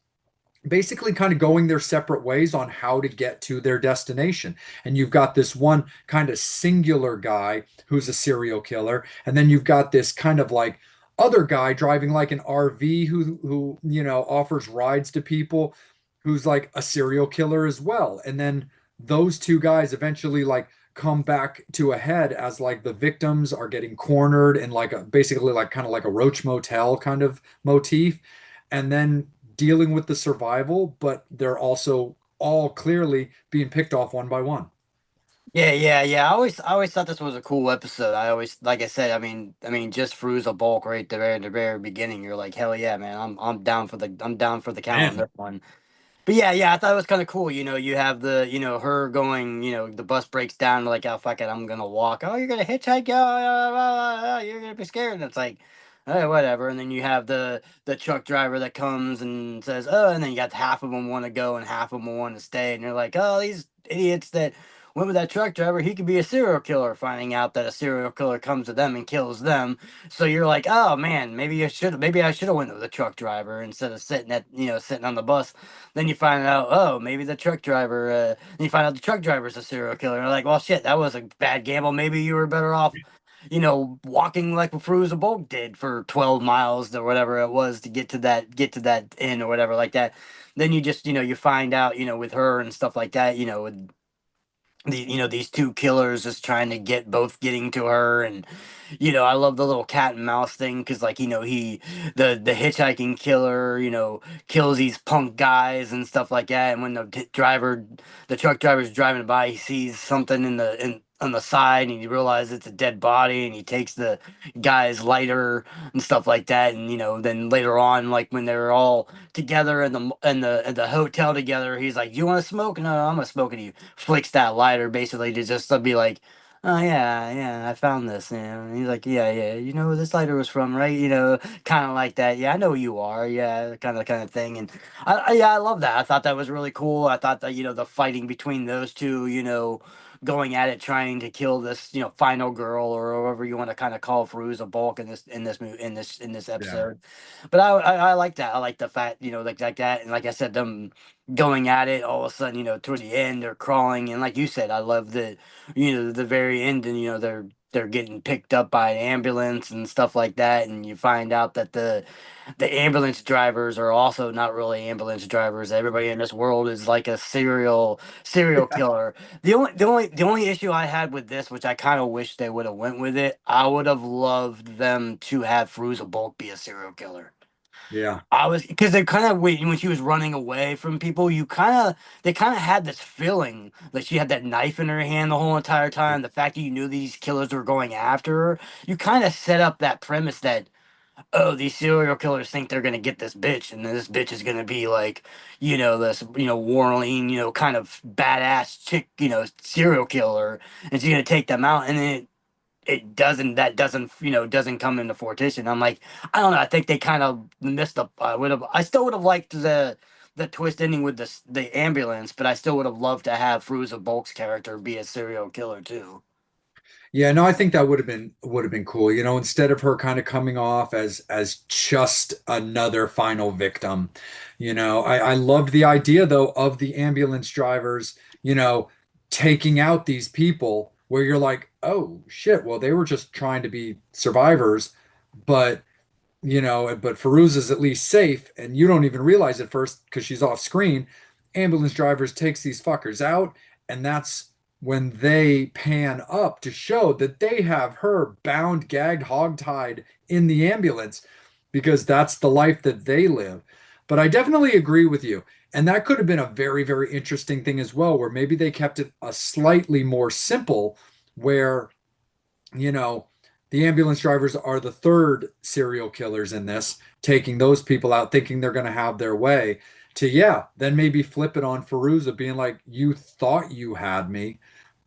basically kind of going their separate ways on how to get to their destination. And you've got this one kind of singular guy who's a serial killer, and then you've got this kind of like other guy driving like an RV who offers rides to people who's like a serial killer as well. And then those two guys eventually like come back to a head as like the victims are getting cornered in like a basically like kind of like a Roach Motel kind of motif, and then dealing with the survival, but they're also all clearly being picked off one by one. Yeah, yeah, yeah. I always thought this was a cool episode. I always, like I said, just Fruza Bulk right there at the very beginning. You're like, hell yeah, man. I'm down for the count on Man, this one. But yeah, yeah, I thought it was kind of cool. You have her going. The bus breaks down. Like, oh fuck it, I'm gonna walk. Oh, you're gonna hitchhike? You're gonna be scared. And it's like, whatever. And then you have the truck driver that comes and says, oh, and then you got half of them want to go and half of them want to stay. And you're like, oh, these idiots that went with that truck driver, he could be a serial killer. Finding out that a serial killer comes to them and kills them, so you're like, oh man, maybe I should have went with the truck driver instead of sitting on the bus. Then you find out, oh, maybe the truck driver. Then you find out the truck driver's a serial killer. And you're like, well, shit, that was a bad gamble. Maybe you were better off, walking like Fruza Bulk did for 12 miles or whatever it was to get to that inn or whatever like that. Then you just you find out with her and stuff like that. With these two killers just trying to getting to her. And I love the little cat and mouse thing because like the hitchhiking killer kills these punk guys and stuff like that. And when the truck driver's driving by, he sees something in on the side, and he realizes it's a dead body, and he takes the guy's lighter and stuff like that. And then later on, like when they're all together in the hotel together, he's like, you want to smoke? No, I'm gonna smoke. And he flicks that lighter basically to just to be like, oh yeah, yeah, I found this. And he's like, yeah, yeah, you know where this lighter was from, right? Kind of like that. Yeah, I know who you are. Yeah, kind of thing. And yeah, I love that. I thought that was really cool. I thought that the fighting between those two, going at it, trying to kill this, final girl, or whatever you want to kind of call Fairuza Balk in this yeah. episode. But I like that. I like the fact, like that, and like I said, them going at it all of a sudden, toward the end, they're crawling, and like you said, I love the very end, and they're getting picked up by an ambulance and stuff like that, and you find out that the ambulance drivers are also not really ambulance drivers. Everybody in this world is like a serial killer. The only issue I had with this, which I kind of wish they would have went with it, I would have loved them to have Fruza Bulk be a serial killer. Yeah. I was because they kind of when she was running away from people, they kind of had this feeling that she had that knife in her hand the whole entire time. The fact that you knew these killers were going after her, you kind of set up that premise that, oh, these serial killers think they're gonna get this bitch, and then this bitch is gonna be like, this, warling, kind of badass chick, serial killer, and she's gonna take them out, and then it doesn't that doesn't doesn't come into fruition. I'm like, I don't know. I think they kind of missed up. I still would have liked the twist ending with the ambulance, but I still would have loved to have Fruza Bulk's character be a serial killer too. Yeah, no, I think that would have been cool. Instead of her kind of coming off as just another final victim. I loved the idea though of the ambulance drivers, taking out these people where you're like, oh shit, well, they were just trying to be survivors, but but Feruza's at least safe, and you don't even realize at first because she's off screen. Ambulance drivers takes these fuckers out, and that's when they pan up to show that they have her bound, gagged, hogtied in the ambulance because that's the life that they live. But I definitely agree with you. And that could have been a very, very interesting thing as well, where maybe they kept it a slightly more simple, where you know, the ambulance drivers are the third serial killers in this, taking those people out, thinking they're going to have their way. To, yeah, then maybe flip it on Feruza, being like, you thought you had me,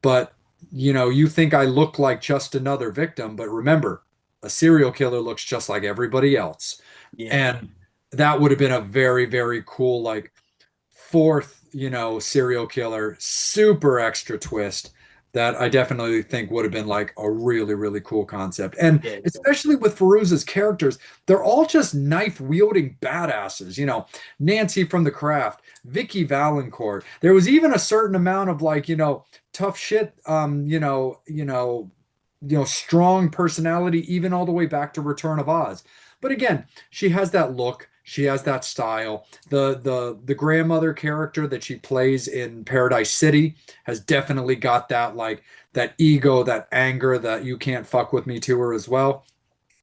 but you think I look like just another victim. But remember, a serial killer looks just like everybody else. Yeah. And that would have been a very, very cool, like, fourth, serial killer, super extra twist that I definitely think would have been like a really, really cool concept. And Yeah. especially with Feruza's characters, they're all just knife wielding badasses. Nancy from The Craft, Vicky Valancourt. There was even a certain amount of like, tough shit, strong personality, even all the way back to Return of Oz. But again, she has that look. She has that style. The grandmother character that she plays in Paradise City has definitely got that like that ego, that anger, that you can't fuck with me to her as well.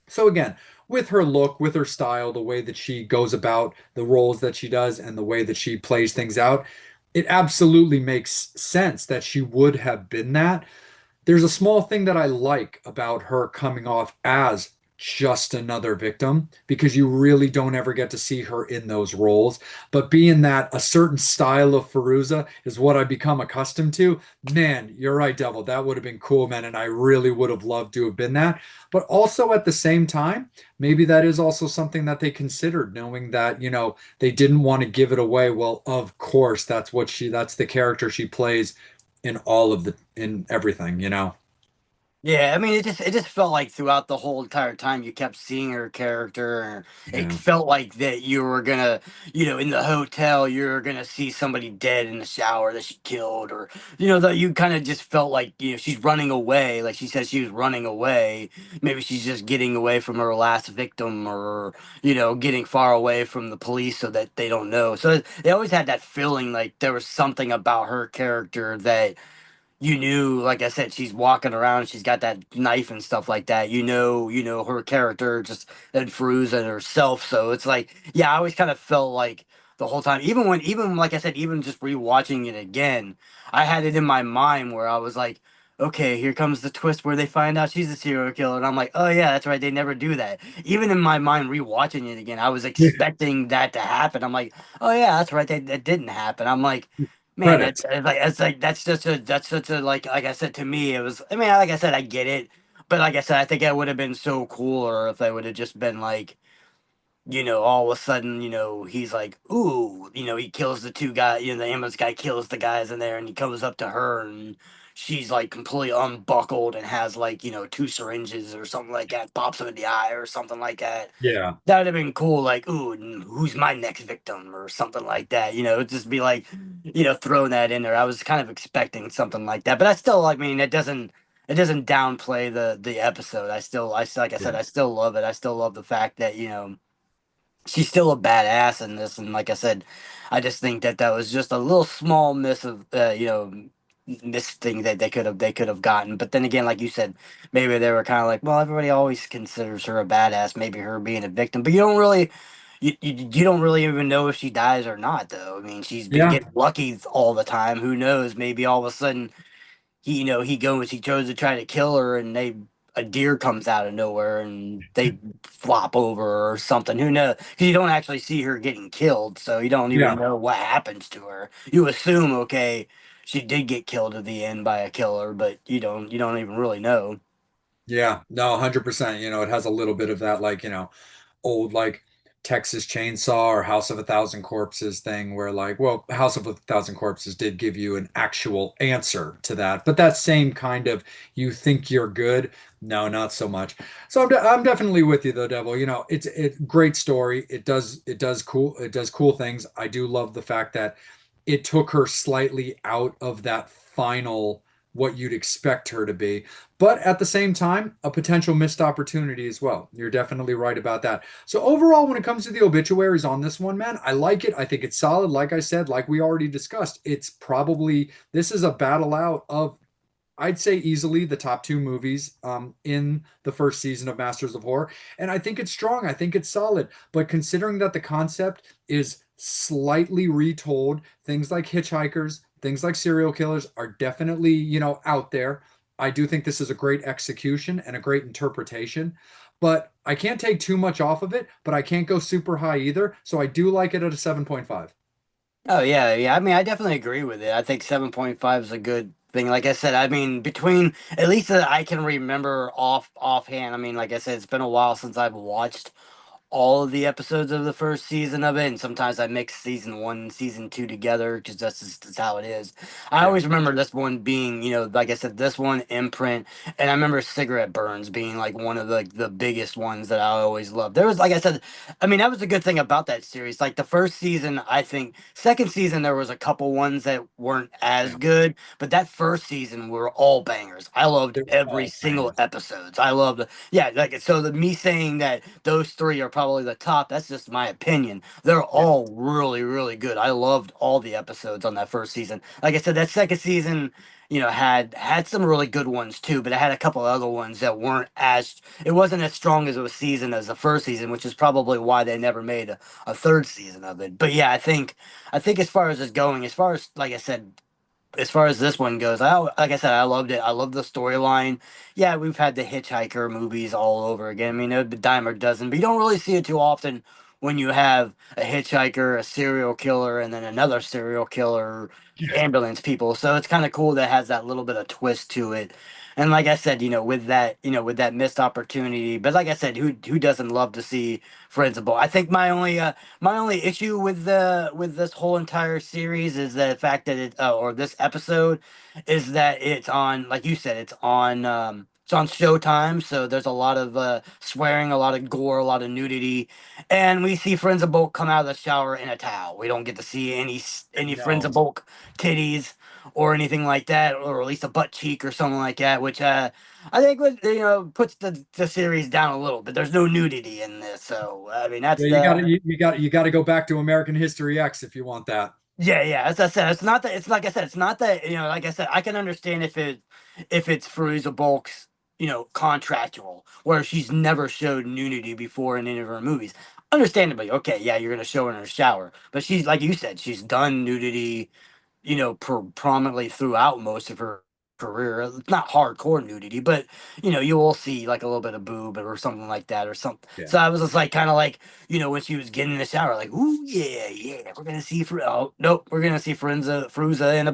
So again, with her look, with her style, the way that she goes about the roles that she does and the way that she plays things out, it absolutely makes sense that she would have been that. There's a small thing that I like about her coming off as just another victim because you really don't ever get to see her in those roles. But being that a certain style of Feruza is what I become accustomed to, man, you're right, Devil. That would have been cool, man. And I really would have loved to have been that. But also at the same time, maybe that is also something that they considered, knowing that, they didn't want to give it away. Well, of course, that's the character she plays in everything. Yeah, I mean, it just felt like throughout the whole entire time you kept seeing her character. It Yeah. felt like that you were gonna, in the hotel, you're gonna see somebody dead in the shower that she killed, or that you kind of just felt like she's running away. Like she said, she was running away. Maybe she's just getting away from her last victim, or getting far away from the police so that they don't know. So they always had that feeling like there was something about her character that you knew, like I said, she's walking around, she's got that knife and stuff like that. Her character just and Fruza and herself. So it's like, yeah, I always kind of felt like the whole time, even like I said, even just rewatching it again, I had it in my mind where I was like, okay, here comes the twist where they find out she's a serial killer, and I'm like, oh yeah, that's right, they never do that. Even in my mind, rewatching it again, I was expecting that to happen. I'm like, oh yeah, that's right, that didn't happen. I'm like, man, Credits. that's such a like I said, to me it was, I mean, like I said, I get it, but like I said, I think it would have been so cooler if they would have just been like, all of a sudden, he's like, ooh, he kills the two guys, the ambulance guy kills the guys in there, and he comes up to her, and she's like completely unbuckled and has like, two syringes or something like that, pops him in the eye or something like that. Yeah. That would have been cool, like, ooh, who's my next victim or something like that. Just be like, throwing that in there. I was kind of expecting something like that, but I still, I mean, it doesn't downplay the episode. Like I said, Yeah. I still love it. I still love the fact that she's still a badass in this, and like I said, I just think that that was just a little small miss of miss thing that they could have gotten. But then again, like you said, maybe they were kind of like, well, everybody always considers her a badass, maybe her being a victim, but you don't really even know if she dies or not, though. I mean, she's been Yeah. getting lucky all the time. Who knows? Maybe all of a sudden he chose to try to kill her, and they a deer comes out of nowhere and they flop over or something. Who knows? Because you don't actually see her getting killed, so you don't even Yeah. know what happens to her. You assume, okay, she did get killed at the end by a killer, but you don't even really know. Yeah, no, 100%. It has a little bit of that, like, old, like, Texas Chainsaw or House of a Thousand Corpses thing, where, like, well, House of a Thousand Corpses did give you an actual answer to that, but that same kind of, you think you're good. No, not so much. So I'm definitely with you though, Devil. It's great story. It does cool things. I do love the fact that it took her slightly out of that final what you'd expect her to be, but at the same time, a potential missed opportunity as well. You're definitely right about that. So overall, when it comes to the obituaries on this one, man, I like it. I think it's solid. Like I said, like we already discussed, this is a battle out of, I'd say, easily the top two movies in the first season of Masters of Horror. And I think it's strong. I think it's solid. But considering that the concept is slightly retold, things like hitchhikers, things like serial killers are definitely, out there. I do think this is a great execution and a great interpretation. But I can't take too much off of it, but I can't go super high either. So I do like it at a 7.5. Oh yeah, yeah. I mean, I definitely agree with it. I think 7.5 is a good thing. Like I said, I mean, between at least that I can remember offhand. I mean, like I said, it's been a while since I've watched all of the episodes of the first season of it, and sometimes I mix season one and season two together because that's how it is. I Yeah. always remember this one being, like I said, this one Imprint, and I remember Cigarette Burns being like one of the biggest ones that I always loved. There was, like I said, I mean, that was a good thing about that series. Like the first season, I think second season there was a couple ones that weren't as Yeah. good, but that first season were all bangers. I loved They're every all single bangers. episodes. I loved, yeah, like so the me saying that those three are probably the top, that's just my opinion. They're Yeah. all really, really good. I loved all the episodes on that first season. Like I said, that second season, had some really good ones too, but it had a couple other ones that weren't as it wasn't as strong as a season as the first season, which is probably why they never made a third season of it. But yeah, I think as far as it's going, as far as like I said, as far as this one goes, like I said, I loved it. I love the storyline. Yeah, we've had the Hitchhiker movies all over again. I mean, a dime a dozen, but you don't really see it too often when you have a hitchhiker, a serial killer, and then another serial killer, ambulance people. So it's kind of cool that it has that little bit of twist to it. And like I said, with that missed opportunity. But like I said, who doesn't love to see Friends of Boy? I think my only issue with this whole entire series is the fact that or this episode is that it's on, like you said, it's on Showtime, so there's a lot of swearing, a lot of gore, a lot of nudity, and we see Friends of Bulk come out of the shower in a towel. We don't get to see any Friends of No. Bulk titties or anything like that, or at least a butt cheek or something like that, which I think would puts the series down a little bit. There's no nudity in this, so I mean that's Yeah, you got to the you got to go back to American History X if you want that. yeah, yeah. As I said, it's not that. It's like I said, it's not that. Like I said, I can understand if it's Fairuza Bulk's contractual, where she's never showed nudity before in any of her movies. Understandably, okay, yeah, you're gonna show her in her shower, but she's like you said, she's done nudity prominently throughout most of her career. It's not hardcore nudity, but you will see like a little bit of boob or something like that or something. Yeah. So I was just like kind of like when she was getting in the shower, like, ooh yeah, yeah, we're gonna see oh nope, we're gonna see Fruza in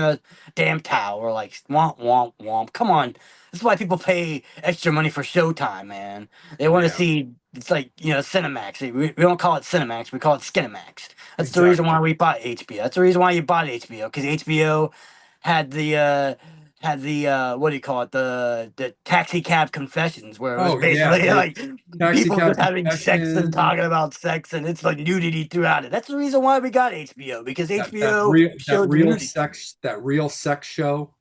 a damn towel. Or like womp womp womp. Come on. This is why people pay extra money for Showtime, man. They want to Yeah. see it's like Cinemax. We don't call it Cinemax, we call it Skinemax. That's the reason Exactly. why we bought HBO. That's the reason why you bought HBO, because HBO had the what do you call it, the taxi cab confessions, where it was Oh yeah, basically the like Taxi people Cab just having sex and Confessions. talking about sex, and it's like nudity throughout it. That's the reason why we got HBO, because That that HBO real that showed the real nudity. sex that real sex show.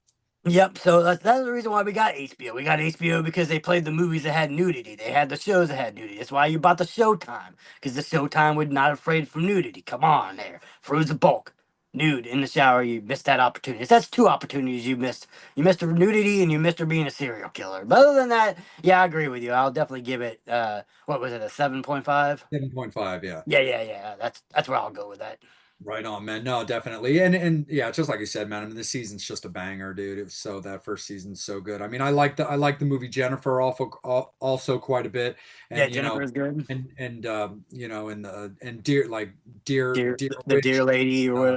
Yep. So that's the reason why we got HBO. We got HBO because they played the movies that had nudity. They had the shows that had nudity. That's why you bought the Showtime, because the Showtime would not afraid from nudity. Come on, there, Fruits of Bulk, nude in the shower. You missed that opportunity. That's two opportunities you missed. You missed her nudity and you missed her being a serial killer. But other than that, yeah, I agree with you. I'll definitely give it. What was it? A 7.5? 7.5, yeah. Yeah, yeah, yeah. That's where I'll go with that. Right on, man. No, definitely. And yeah, just like you said, man, I mean the season's just a banger, dude. It was so that first season's so good. I mean, I like the movie Jennifer also quite a bit. Yeah, And Jennifer is good. and Dear like Dear, Dear the Dear Witch, Lady uh or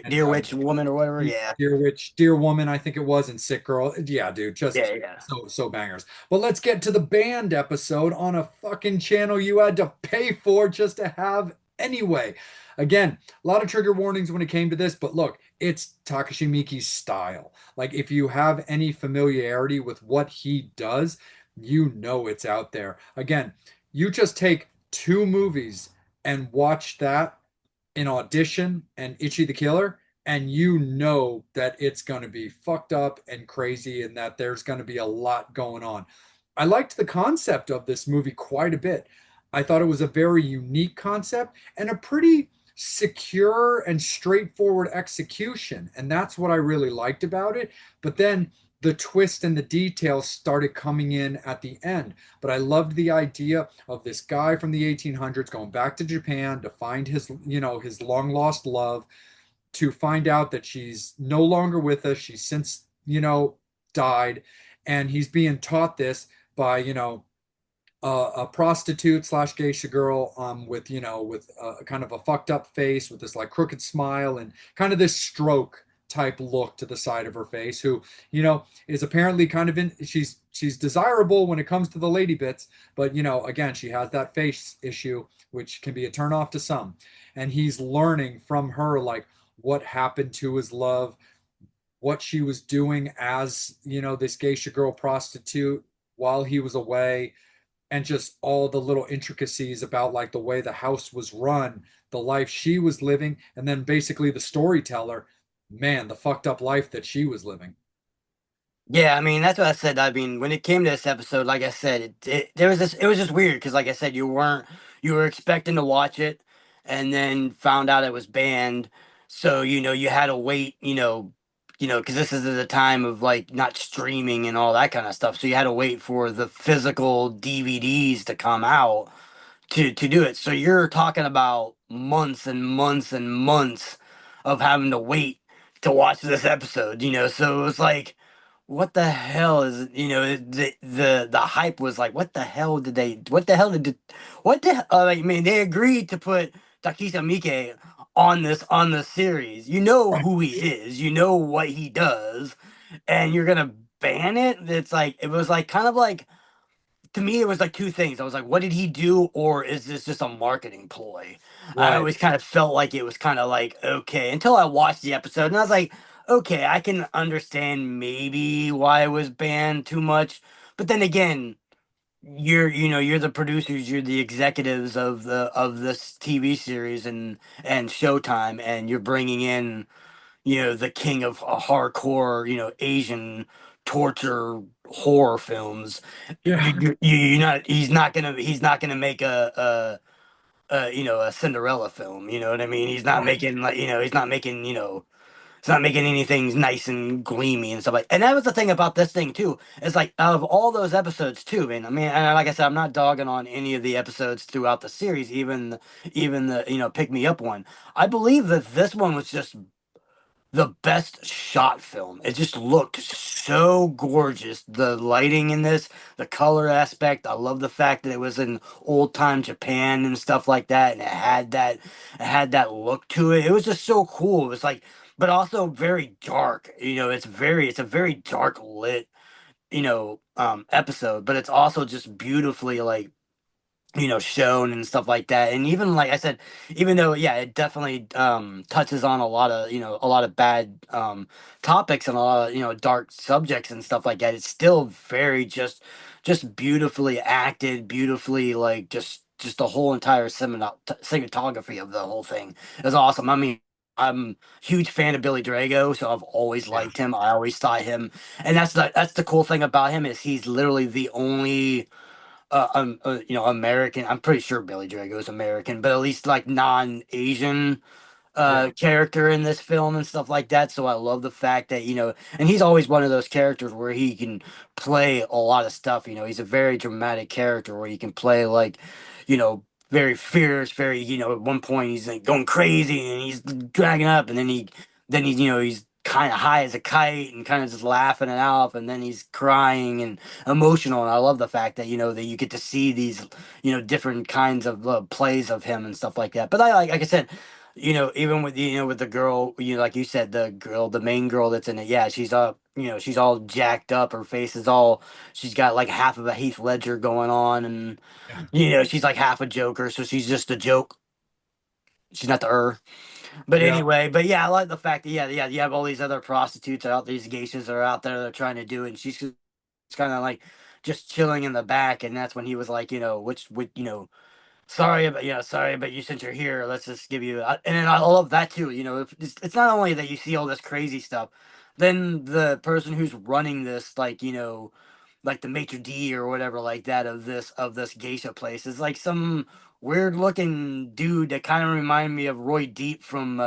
and Dear Witch Woman or whatever. Yeah, Dear Witch, Dear Woman, I think it was, and Sick Girl. Yeah, dude, just yeah, yeah. so bangers. But let's get to the band episode on a fucking channel you had to pay for just to have anyway. Again, a lot of trigger warnings when it came to this, but look, it's Takashi Miike's style. Like, if you have any familiarity with what he does, you know it's out there. Again, you just take two movies and watch that in Audition and Itchy the Killer, and you know that it's going to be fucked up and crazy and that there's going to be a lot going on. I liked the concept of this movie quite a bit. I thought it was a very unique concept and a pretty secure and straightforward execution. And that's what I really liked about it. But then the twist and the details started coming in at the end. But I loved the idea of this guy from the 1800s going back to Japan to find his long lost love, to find out that she's no longer with us. She's since, died. And he's being taught this by, a prostitute slash geisha girl, with kind of a fucked up face with this like crooked smile and kind of this stroke type look to the side of her face, who is apparently kind of she's desirable when it comes to the lady bits, but again, she has that face issue which can be a turn off to some. And he's learning from her like what happened to his love, what she was doing as this geisha girl prostitute while he was away, and just all the little intricacies about like the way the house was run, the life she was living, and then basically the storyteller, man, the fucked up life that she was living. Yeah, I mean that's what I said. I mean, when it came to this episode, like I said, there was this. It was just weird because, like I said, you were expecting to watch it, and then found out it was banned. So you had to wait. Because this is at the time of like not streaming and all that kind of stuff. So you had to wait for the physical DVDs to come out to do it. So you're talking about months and months and months of having to wait to watch this episode. So it was like what the hell is the hype was like what the hell did they what the I mean they agreed to put Takisa Miike on the series. You know who he is, you know what he does, and you're gonna ban it. It's like it was like kind of like to me it was like two things. I was like, what did he do, or is this just a marketing ploy? I Right. always kind of felt like it was kind of like okay until I watched the episode and I was like, okay, I can understand maybe why it was banned too much. But then again, you're the producers, you're the executives of this TV series and Showtime, and you're bringing in the king of hardcore, Asian torture horror films. Yeah. You're not. He's not gonna make a Cinderella film. You know what I mean? He's not Right. making like he's not making He's not making anything nice and gleamy and stuff like. And that was the thing about this thing too. It's like out of all those episodes too, man. I mean, and like I said, I'm not dogging on any of the episodes throughout the series, even the pick me up one. I believe that this one was just the best shot film. It just looked so gorgeous. The lighting in this, the color aspect. I love the fact that it was in old time Japan and stuff like that, and it had that look to it. It was just so cool. It was like, but also very dark. It's a very dark lit, episode, but it's also just beautifully like shown and stuff like that. And even like I said, even though yeah, it definitely touches on a lot of bad topics and a lot of dark subjects and stuff like that, it's still very just beautifully acted, beautifully like just the whole entire cinematography of the whole thing is awesome. I mean, I'm a huge fan of Billy Drago, so I've always Yeah. liked him. I always thought him, and that's the cool thing about him is he's literally the only American. I'm pretty sure Billy Drago is American, but at least like non-Asian Yeah. character in this film and stuff like that. So I love the fact that and he's always one of those characters where he can play a lot of stuff. He's a very dramatic character where he can play like, you know, very fierce, very, at one point he's like going crazy and he's dragging up, and then he's, he's kind of high as a kite and kind of just laughing it off, and then he's crying and emotional. And I love the fact that, that you get to see these, different kinds of plays of him and stuff like that. But like I said, even with, with the girl, like you said, the main girl that's in it, yeah, she's up, she's all jacked up. Her face is all, she's got like half of a Heath Ledger going on, and Yeah. she's like half a Joker, so she's just a joke. She's not the her. But Yeah. anyway, but yeah, I like the fact that yeah, you have all these other prostitutes out, these geishas that are out there that are trying to do it, and she's just kind of like just chilling in the back, and that's when he was like, which sorry, but you since you're here, let's just give you. And then I love that too. It's not only that you see all this crazy stuff, then the person who's running this, like like the maitre d or whatever like that of this geisha place is like some weird looking dude that kind of reminded me of Roy Deep from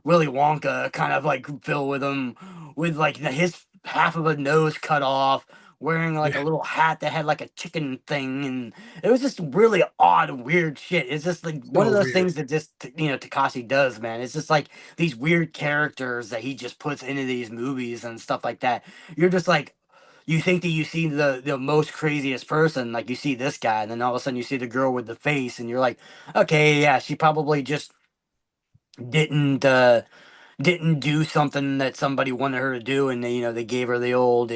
Willy Wonka, kind of like filled with him, with like his half of a nose cut off, wearing like Yeah. a little hat that had like a chicken thing, and it was just really odd, weird shit. It's just like one of So those weird. things that just Takashi does, man. It's just like these weird characters that he just puts into these movies and stuff like that. You're just like, you think that you see the most craziest person, like you see this guy, and then all of a sudden you see the girl with the face, and you're like, okay, yeah, she probably just didn't didn't do something that somebody wanted her to do, and they gave her the old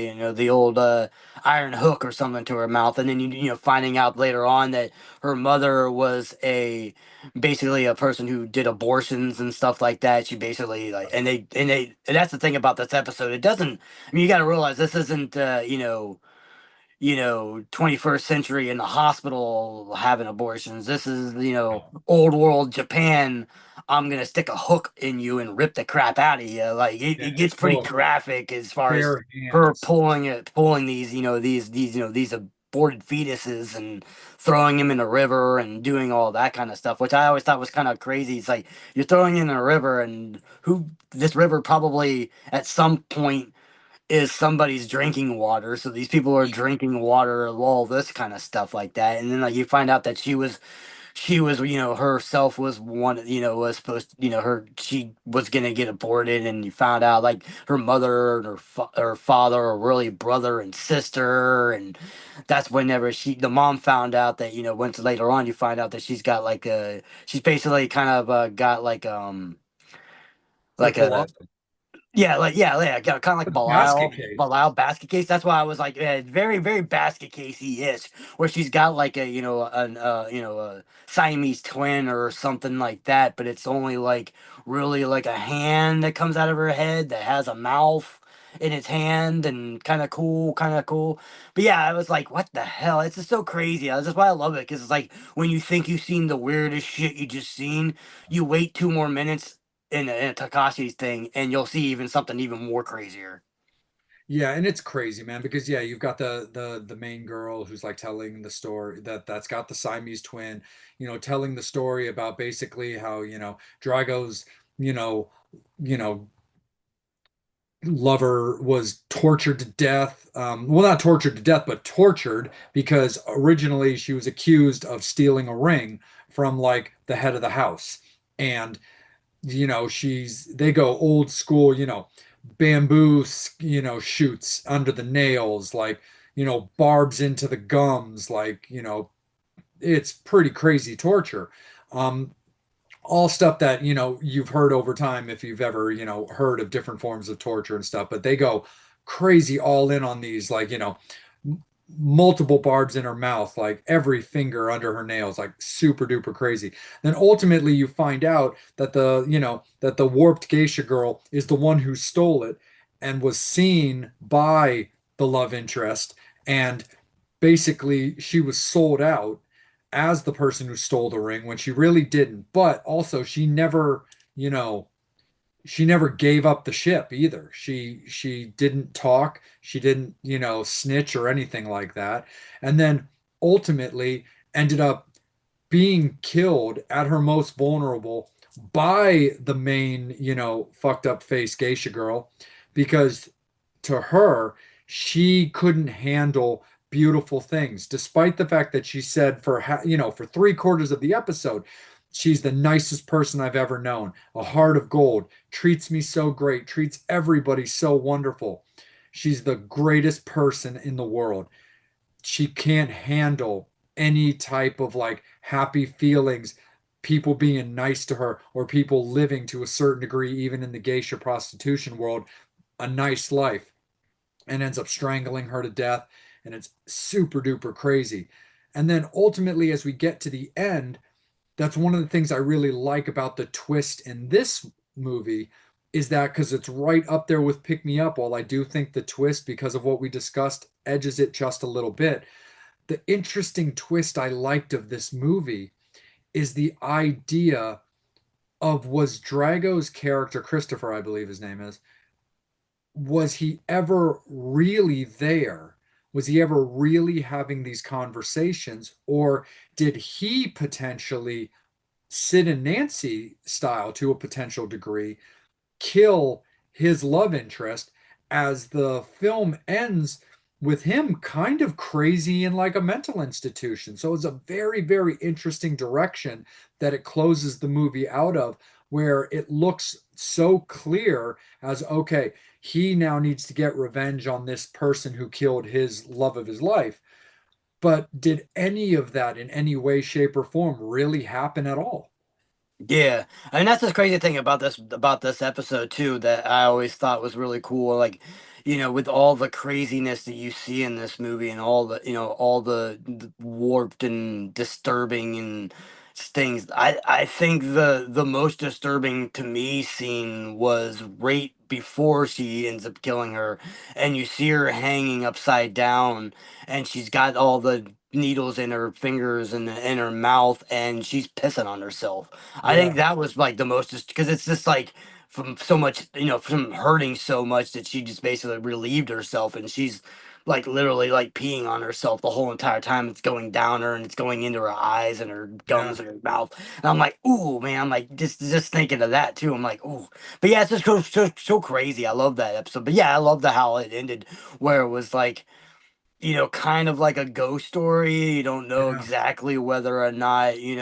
iron hook or something to her mouth, and then finding out later on that her mother was a basically a person who did abortions and stuff like that. She basically like, and that's the thing about this episode. It doesn't, I mean, you got to realize this isn't 21st century in the hospital having abortions. This is, old world Japan. I'm gonna stick a hook in you and rip the crap out of you. Like Yeah. it gets pretty Oh, graphic as far as bare her hands. pulling these, these aborted fetuses and throwing them in a river and doing all that kind of stuff, which I always thought was kind of crazy. It's like you're throwing in a river, and who this river probably at some point is somebody's drinking water. So these people are drinking water of all this kind of stuff like that. And then like you find out that she was, herself was one, was supposed to, she was gonna get aborted, and you found out like her mother and her father are really brother and sister, and that's whenever the mom found out that, once later on you find out that she's got like she's basically kind of got like a Syphilis. yeah, like yeah, kind of like A basket Belial, case. Belial basket case. That's why I was like, very, very basket casey ish, where she's got like a a Siamese twin or something like that, but it's only like really like a hand that comes out of her head that has a mouth in its hand, and kind of cool, kind of cool. But yeah, I was like, what the hell? It's just so crazy. That's why I love it, because it's like when you think you've seen the weirdest shit you just seen, you wait 2 more minutes in a Takashi's thing, and you'll see even something even more crazier. Yeah, and it's crazy, man, because yeah, you've got the main girl who's like telling the story that's got the Siamese twin, telling the story about basically how, Drago's, you know, you know, lover was tortured to death. Well, not tortured to death, but tortured because originally she was accused of stealing a ring from like the head of the house. And they go old school, bamboo, shoots under the nails, like, barbs into the gums, like, it's pretty crazy torture. Um, all stuff that, you've heard over time if you've ever, heard of different forms of torture and stuff, but they go crazy all in on these, like, multiple barbs in her mouth, like every finger under her nails, like super duper crazy. Then ultimately you find out that the warped geisha girl is the one who stole it and was seen by the love interest, and basically she was sold out as the person who stole the ring when she really didn't. But also you know, she never gave up the ship either. She didn't talk, she didn't, snitch or anything like that. And then ultimately ended up being killed at her most vulnerable by the main, fucked up face geisha girl, because to her, she couldn't handle beautiful things, despite the fact that she said for 3/4 of the episode, she's the nicest person I've ever known, a heart of gold, treats me so great, treats everybody so wonderful. She's the greatest person in the world. She can't handle any type of like happy feelings, people being nice to her, or people living to a certain degree, even in the geisha prostitution world, a nice life, and ends up strangling her to death. And it's super duper crazy. And then ultimately, as we get to the end, that's one of the things I really like about the twist in this movie is that because it's right up there with Pick Me Up, while I do think the twist, because of what we discussed, edges it just a little bit. The interesting twist I liked of this movie is the idea of, was Drago's character, Christopher, I believe his name is, was he ever really there? Was he ever really having these conversations? Or did he potentially, Sid and Nancy style to a potential degree, kill his love interest as the film ends with him kind of crazy in like a mental institution? So it's a very, very interesting direction that it closes the movie out of, where it looks so clear as, okay, he now needs to get revenge on this person who killed his love of his life. But did any of that in any way, shape, or form really happen at all? Yeah, and that's the crazy thing about this episode too that I always thought was really cool. Like, with all the craziness that you see in this movie and all the warped and disturbing and things. I think the most disturbing to me scene was right before she ends up killing her, and you see her hanging upside down, and she's got all the needles in her fingers and in her mouth, and she's pissing on herself. I think Yeah, that was like the most, just because it's just like from so much, from hurting so much that she just basically relieved herself, and she's like literally like peeing on herself the whole entire time. It's going down her and it's going into her eyes and her yeah, gums and her mouth. And I'm like, ooh, man, I'm like just thinking of that too. I'm like, ooh, but yeah, it's just so crazy. I love that episode. But yeah, I love the how it ended, where it was like, kind of like a ghost story. You don't know yeah. exactly whether or not it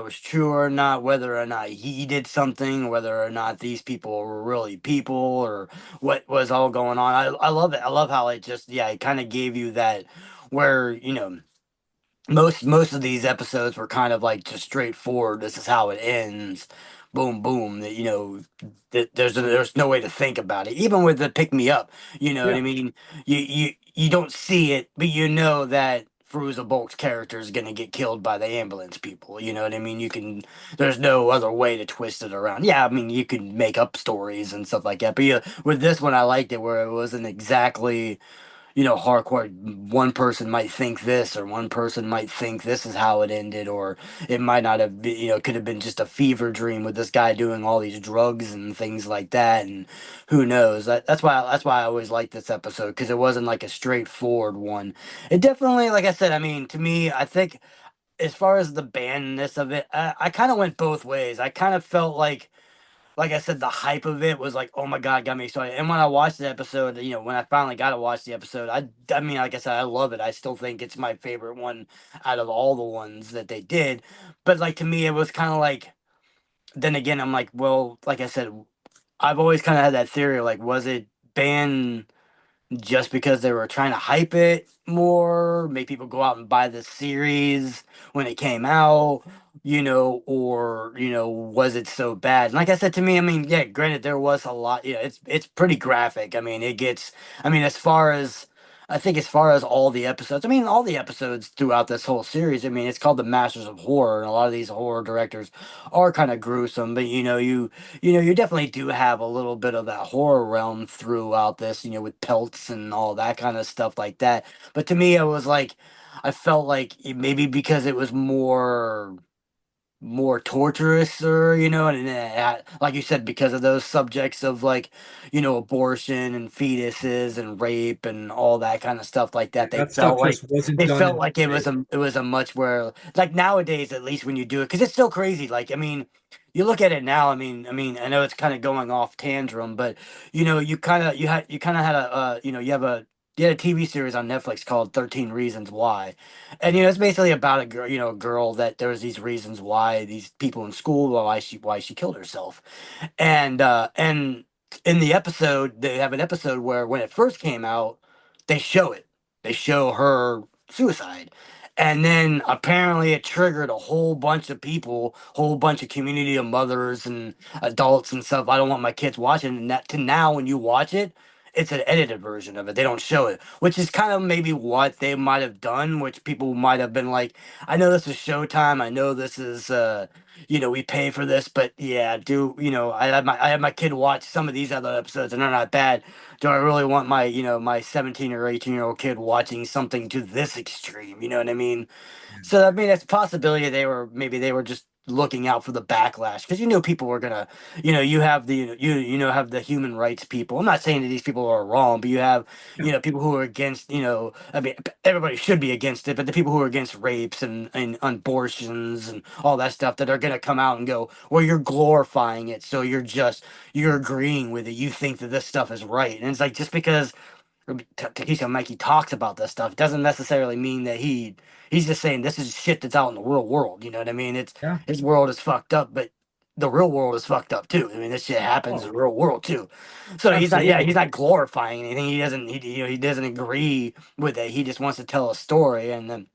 was true or not, whether or not he did something, whether or not these people were really people, or what was all going on. I love it. I love how it just, yeah, it kind of gave you that, where, most of these episodes were kind of like just straightforward. This is how it ends. Boom, boom. That that there's no way to think about it. Even with the pick me up, you know what Yeah. I mean. You don't see it, but you know that Fruza Bulk's character is gonna get killed by the ambulance people. You know what I mean. You can. There's no other way to twist it around. Yeah, I mean you can make up stories and stuff like that. But yeah, with this one, I liked it where it wasn't exactly, hardcore. One person might think this, or one person might think this is how it ended, or it might not have been, could have been just a fever dream with this guy doing all these drugs and things like that. And who knows? That's why I always liked this episode, because it wasn't like a straightforward one. It definitely, like I said, I mean, to me, I think as far as the bandness of it, I kind of went both ways. I kind of felt like I said, the hype of it was like, oh my god, got me excited. And when I watched the episode, when I finally got to watch the episode, I mean, like I said, I love it. I still think it's my favorite one out of all the ones that they did. But like to me, it was kind of like. Then again, I'm like, well, like I said, I've always kind of had that theory. Like, was it banned just because they were trying to hype it more, make people go out and buy the series when it came out, or was it so bad? And like I said, to me, I mean, yeah, granted, there was a lot. Yeah, it's pretty graphic. I mean, it gets. I mean, as far as all the episodes, I mean, all the episodes throughout this whole series. I mean, it's called the Masters of Horror, and a lot of these horror directors are kind of gruesome, but you definitely do have a little bit of that horror realm throughout this, with pelts and all that kind of stuff like that. But to me, it was like, I felt like maybe because it was more torturous, or and like you said, because of those subjects of like, abortion and fetuses and rape and all that kind of stuff like that, That stuff just wasn't they done felt in like space. it was a much, where like nowadays, at least when you do it, because it's still crazy. Like, I mean, you look at it now. I know it's kind of going off tantrum, but you kind of had a, you have a He had a TV series on Netflix called 13 Reasons Why. And it's basically about a girl, a girl that there was these reasons why these people in school, why she killed herself. And in the episode, they have an episode where when it first came out, they show it. They show her suicide. And then apparently it triggered a whole bunch of people, whole bunch of community of mothers and adults and stuff. I don't want my kids watching. And that to now, when you watch it, it's an edited version of it. They don't show it, which is kind of maybe what they might have done, which people might have been like, I know this is Showtime. I know this is we pay for this, but yeah, I had my kid watch some of these other episodes and they're not bad. Do I really want my 17 or 18-year-old kid watching something to this extreme? You know what I mean? So I mean, it's a possibility they were just looking out for the backlash because people were gonna, you have the have the human rights people. I'm not saying that these people are wrong, but you have Yeah. people who are against, I mean, everybody should be against it, but the people who are against rapes and abortions and all that stuff that are gonna come out and go, well, you're glorifying it, so you're agreeing with it. You think that this stuff is right, and it's like just because Takesha Mikey talks about this stuff doesn't necessarily mean that he's just saying this is shit that's out in the real world. You know what I mean? It's Yeah. his world is fucked up, but the real world is fucked up too. I mean, this shit happens in Oh, the real world too. So absolutely. he's not glorifying anything. He doesn't agree with it. He just wants to tell a story, and then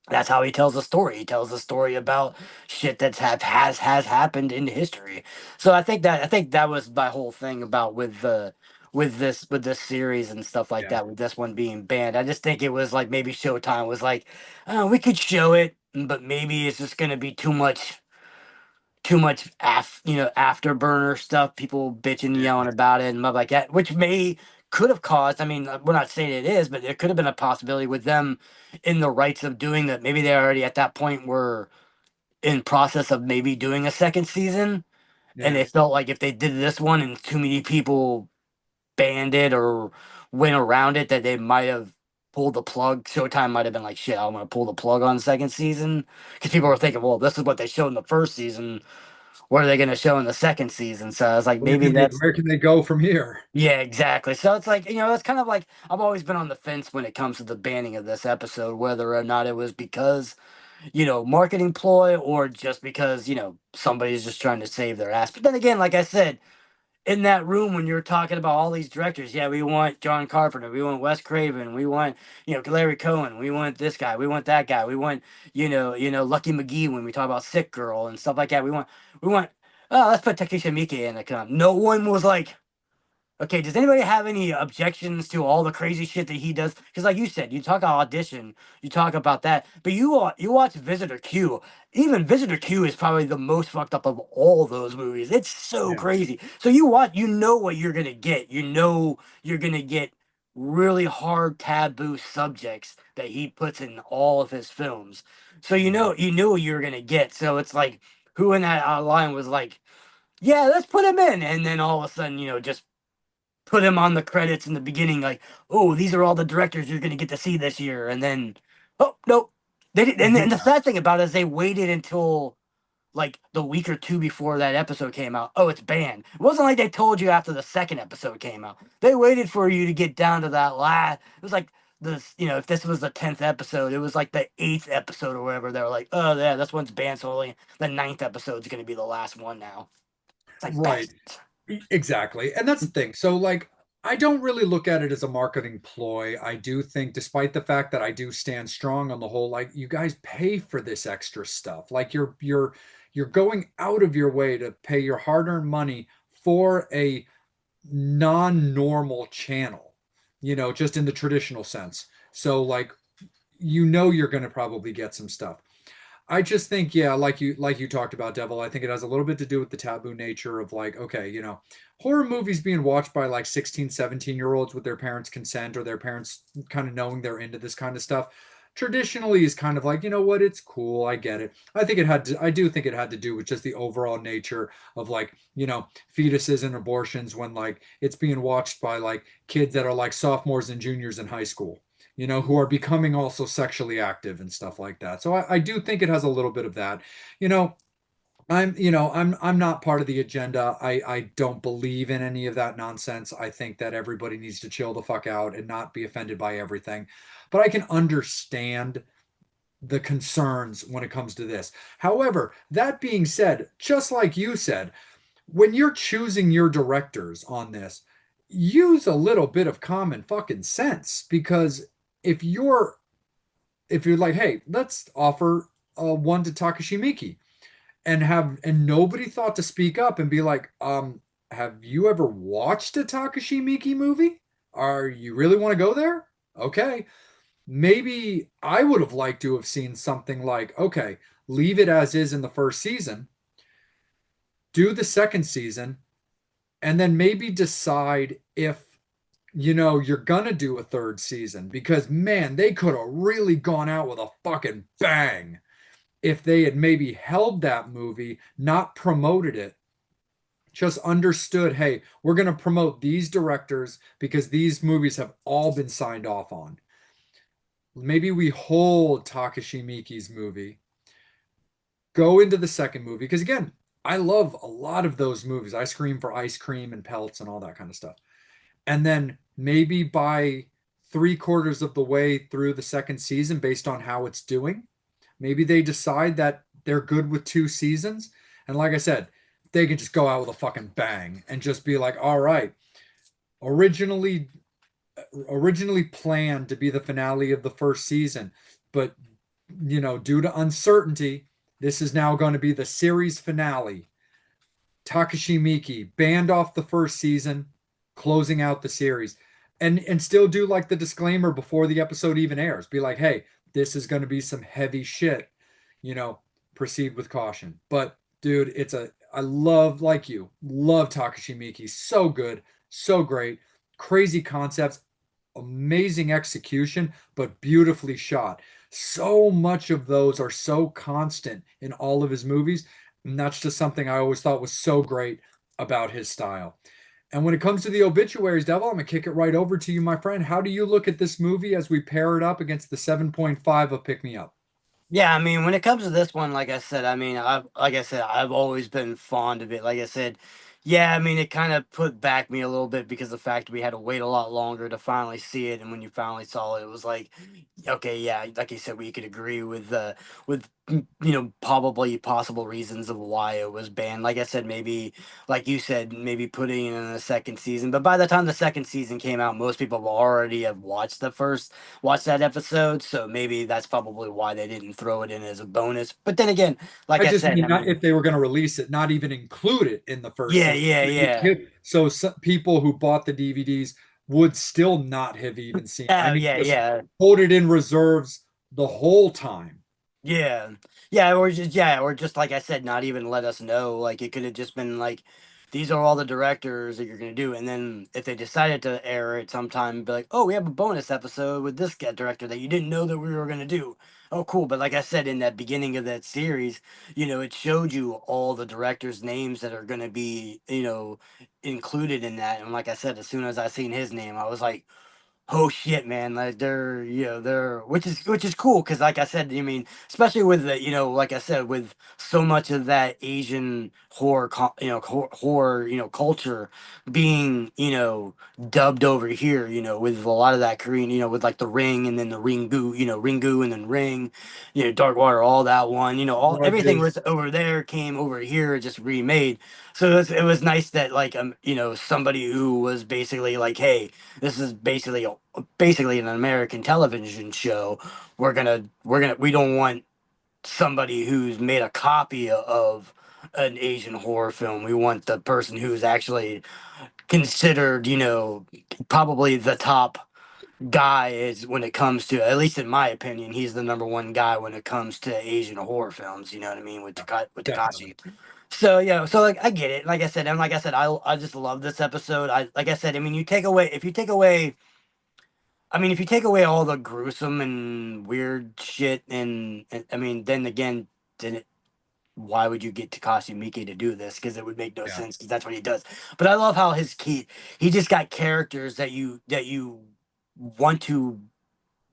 that's how he tells the story. He tells the story about shit that's has happened in history. So I think that was my whole thing about with this series and stuff like Yeah. that. With this one being banned, I just think it was like maybe Showtime was like, oh, we could show it, but maybe it's just gonna be too much afterburner stuff, people bitching and Yeah. yelling about it and stuff like that, which could have caused. I mean, we're not saying it is, but there could have been a possibility with them in the rights of doing that. Maybe they already at that point were in process of maybe doing a second season, and Yeah. they felt like if they did this one and too many people banned it or went around it, that they might have pulled the plug. Showtime might have been like, "Shit, I'm gonna pull the plug on the second season," because people were thinking, "Well, this is what they showed in the first season. What are they going to show in the second season?" So I was like, maybe that's Where can they go from here? yeah, exactly. So it's like it's kind of like I've always been on the fence when it comes to the banning of this episode, whether or not it was because marketing ploy or just because somebody's just trying to save their ass. But then again, like I said, in that room when you're talking about all these directors, yeah, we want John Carpenter, we want Wes Craven, we want Larry Cohen, we want this guy, we want that guy, we want Lucky McGee when we talk about Sick Girl and stuff like that. We want let's put Takeshi Miike in the con. No one was like, okay, does anybody have any objections to all the crazy shit that he does? Because, like you said, you talk about Audition, you talk about that, but you watch Visitor Q. Even Visitor Q is probably the most fucked up of all those movies. It's so Yeah. crazy. So you watch, you know what you're gonna get. You know you're gonna get really hard taboo subjects that he puts in all of his films. So Mhm. you knew what you were gonna get. So it's like, who in that line was like, yeah, let's put him in, and then all of a sudden, just put him on the credits in the beginning, like, oh, these are all the directors you're going to get to see this year. And then, oh, nope. They did, and the Yeah. sad thing about it is they waited until like the week or two before that episode came out. Oh, it's banned. It wasn't like they told you after the second episode came out. They waited for you to get down to that last. It was like this, if this was the 10th episode, it was like the 8th episode or whatever. They were like, oh, yeah, this one's banned. So only the ninth episode is going to be the last one now. It's like, Right. bastards. Exactly. And that's the thing. So, like, I don't really look at it as a marketing ploy. I do think, despite the fact that I do stand strong on the whole, like, you guys pay for this extra stuff. Like, you're going out of your way to pay your hard-earned money for a non-normal channel, just in the traditional sense. So, like, you're going to probably get some stuff. I just think, yeah, like you talked about, Devil. I think it has a little bit to do with the taboo nature of, like, okay, horror movies being watched by like 16, 17-year-olds with their parents' consent or their parents kind of knowing they're into this kind of stuff. Traditionally is kind of like, you know what, it's cool. I get it. I do think it had to do with just the overall nature of, like, fetuses and abortions when, like, it's being watched by like kids that are like sophomores and juniors in high school, who are becoming also sexually active and stuff like that. So I do think it has a little bit of that. You know, I'm not part of the agenda. I don't believe in any of that nonsense. I think that everybody needs to chill the fuck out and not be offended by everything. But I can understand the concerns when it comes to this. However, that being said, just like you said, when you're choosing your directors on this, use a little bit of common fucking sense because if you're if you're like, hey, let's offer one to Takashi Miike and nobody thought to speak up and be like, have you ever watched a Takashi Miike movie? Are you really want to go there? Okay. Maybe I would have liked to have seen something like, okay, leave it as is in the first season, do the second season, and then maybe decide if you're gonna do a third season because man, they could have really gone out with a fucking bang if they had maybe held that movie, not promoted it, just understood, hey, we're going to promote these directors because these movies have all been signed off on. Maybe we hold Takashi Miike's movie, go into the second movie, because again, I love a lot of those movies. I scream for ice cream and pelts and all that kind of stuff. And then maybe by three-quarters of the way through the second season, based on how it's doing, maybe they decide that they're good with two seasons. And like I said, they can just go out with a fucking bang and just be like, all right, originally originally planned to be the finale of the first season, but due to uncertainty, this is now going to be the series finale. Takashi Miike banned off the first season, closing out the series, and still do like the disclaimer before the episode even airs. Be like, hey, this is going to be some heavy shit. You know, proceed with caution. But dude, I love like you love Takashi Miike. So good, so great, crazy concepts, amazing execution, but beautifully shot. So much of those are so constant in all of his movies. And that's just something I always thought was so great about his style. And when it comes to the obituaries, Devil, I'm going to kick it right over to you, my friend. How do you look at this movie as we pair it up against the 7.5 of Pick Me Up? Yeah, I mean, when it comes to this one, like I said, I mean, I've always been fond of it. Like I said, yeah, I mean, it kind of put back me a little bit because of the fact we had to wait a lot longer to finally see it, and when you finally saw it, it was like, okay, yeah, like you said, we could agree with probably possible reasons of why it was banned. Like I said, maybe like you said, maybe putting it in a second season. But by the time the second season came out, most people have already have watched that episode, so maybe that's probably why they didn't throw it in as a bonus. But then again, like I I just said, mean I not mean, if they were going to release it, not even include it in the first yeah, season. yeah, yeah. So some people who bought the DVDs would still not have even seen it. I Oh, mean, yeah, just yeah. hold it in reserves the whole time. Yeah. Or just like I said, not even let us know. Like it could have just been like these are all the directors that you're gonna do. And then if they decided to air it sometime, be like, oh, we have a bonus episode with this guy director that you didn't know that we were gonna do. Oh, cool. But like I said in that beginning of that series, it showed you all the directors' names that are gonna be, included in that. And like I said, as soon as I seen his name, I was like, oh shit, man! Like they're which is cool because like I said, I mean, especially with the like I said, with so much of that Asian horror, horror, culture being dubbed over here, with a lot of that Korean, with like the Ring and then the Ringu, Ringu and then Ring, Dark Water, all that one, all everything Grudges. was over there came over here just remade. So it was nice that like somebody who was basically like, hey, this is basically an American television show. We don't want somebody who's made a copy of an Asian horror film. We want the person who's actually considered, probably the top guy is when it comes to, at least in my opinion, he's the number one guy when it comes to Asian horror films. You know what I mean with Yeah, With definitely. Takashi. So yeah, so like I get it. Like I said, I just love this episode. I like I said, I mean, if you take away all the gruesome and weird shit, and I mean, then again, why would you get Takashi Miike to do this? Because it would make no Yeah. sense. Because that's what he does. But I love how he just got characters that you want to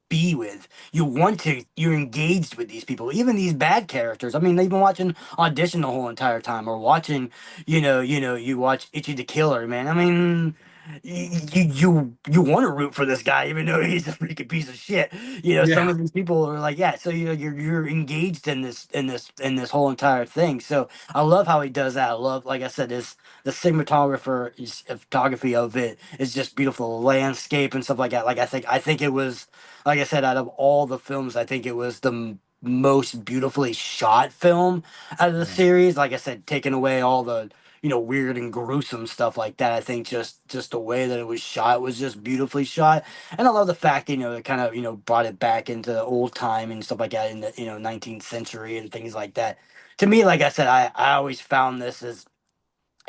be with. You're engaged with these people, even these bad characters. I mean, they've been watching Audition the whole entire time, or watching, you watch Itchy the Killer, man. I mean, you want to root for this guy, even though he's a freaking piece of shit. Some Yeah. of these people are like, yeah. So you're engaged in this whole entire thing. So I love how he does that. I love, like I said, this the photography of it is just beautiful, landscape and stuff like that. Like I think it was, like I said, out of all the films, I think it was the most beautifully shot film out of the Yeah. series. Like I said, taking away all the weird and gruesome stuff like that. I think just the way that it was shot was just beautifully shot, and I love the fact that, it kind of brought it back into the old time and stuff like that in the 19th century and things like that. To me, like I said, I always found this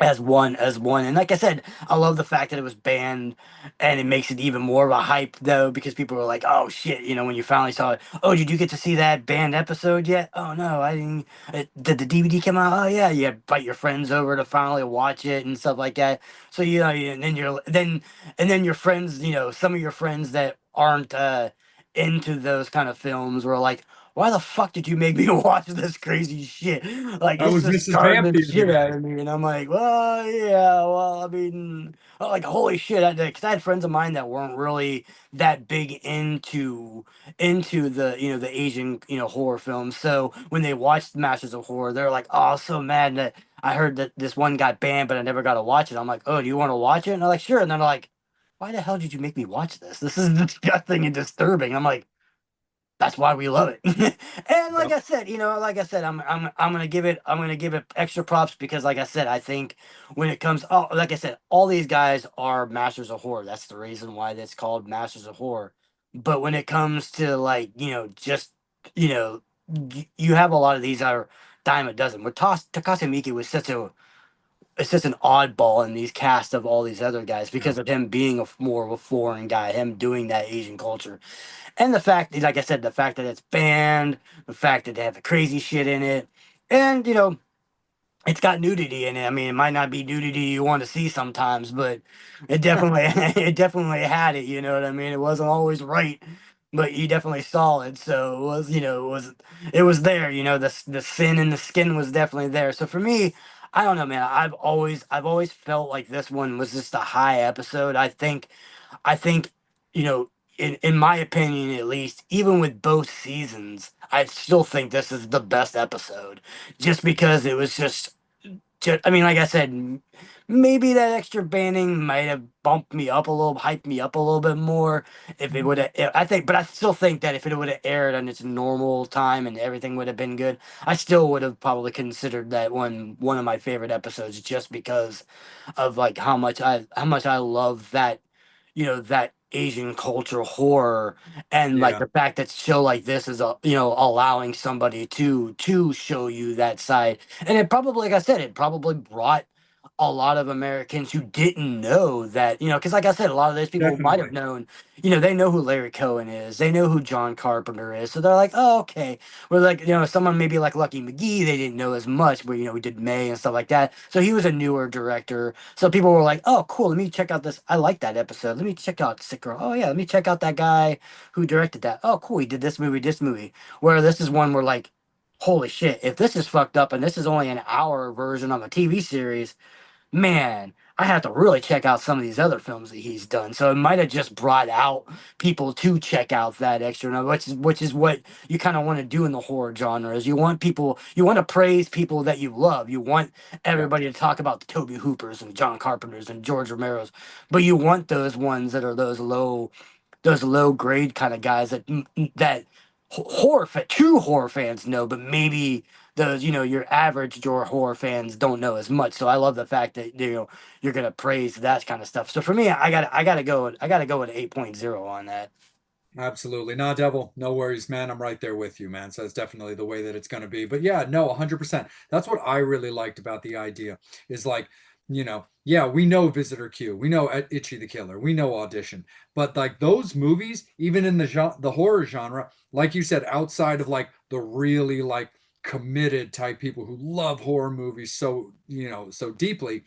as one, and like I said, I love the fact that it was banned, and it makes it even more of a hype though, because people were like, oh shit, when you finally saw it. Oh, did you get to see that banned episode yet? Oh no, I didn't. Did the DVD come out? Oh yeah, you invite your friends over to finally watch it and stuff like that. So and then your friends, some of your friends that aren't into those kind of films were like, why the fuck did you make me watch this crazy shit? Like, I this was just Mrs. scarred the Bambi the shit other out day. of me. And I'm like, well, yeah, well, I mean, like, holy shit. Because I had friends of mine that weren't really that big into the Asian, horror films. So when they watched Masters of Horror, they're like, oh, so mad that I heard that this one got banned, but I never got to watch it. I'm like, oh, do you want to watch it? And they're like, sure. And they're like, why the hell did you make me watch this? This is disgusting and disturbing. I'm like, that's why we love it. And like Yep. I said, I'm gonna give it extra props because, like I said, I think when it comes, oh, like I said, all these guys are masters of horror. That's the reason why that's called Masters of Horror. But when it comes to, like, just, you have a lot of these that are dime a dozen. But Takashi Miike was such a it's just an oddball in these cast of all these other guys Yeah. because of him being more of a foreign guy, him doing that Asian culture. And the fact, like I said, the fact that it's banned, the fact that they have the crazy shit in it, and it's got nudity in it. I mean, it might not be nudity you want to see sometimes, but it definitely it definitely had it. You know what I mean? It wasn't always right, but you definitely saw it. So it was, it was there. The sin in the skin was definitely there. So for me, I don't know, man. I've always felt like this one was just a high episode. I think, you know, in my opinion at least, even with both seasons, I still think this is the best episode. Just because it was just, I mean, like I said, maybe that extra banning might have bumped me up a little, hyped me up a little bit more if it would have. I think, but I still think that if it would have aired on its normal time and everything would have been good, I still would have probably considered that one of my favorite episodes, just because of like how much I love that Asian culture horror, and like Yeah. the fact that show like this is allowing somebody to show you that side. And it probably, like I said, it probably brought a lot of Americans who didn't know that, because like I said, a lot of those people might have Definitely. known, they know who Larry Cohen is, they know who John Carpenter is, so they're like, oh, okay. Where, like, someone maybe like Lucky McGee, they didn't know as much, but we did May and stuff like that. So he was a newer director. So people were like, oh, cool, let me check out this. I like that episode. Let me check out Sick Girl. Oh yeah, let me check out that guy who directed that. Oh, cool, he did this movie, this movie. Where this is one where, like, holy shit, if this is fucked up and this is only an hour version of a TV series, man, I have to really check out some of these other films that he's done. So it might have just brought out people to check out that extra, which is what you kind of want to do in the horror genre. Is you want to praise people that you love. You want Yeah. everybody to talk about the Toby Hoopers and John Carpenters and George Romero's, but you want those ones that are those low grade kind of guys that true horror fans know, but maybe those, your average horror fans don't know as much. So I love the fact that, you're gonna praise that kind of stuff. So for me, I gotta go with 8.0 on that. Absolutely. Nah, Devil, no worries, man. I'm right there with you, man. So that's definitely the way that it's going to be. But yeah, no, 100%. That's what I really liked about the idea is like, yeah, we know Visitor Q, we know Itchy the Killer, we know Audition, but like those movies, even in the horror genre, like you said, outside of like the really like committed type people who love horror movies so, so deeply,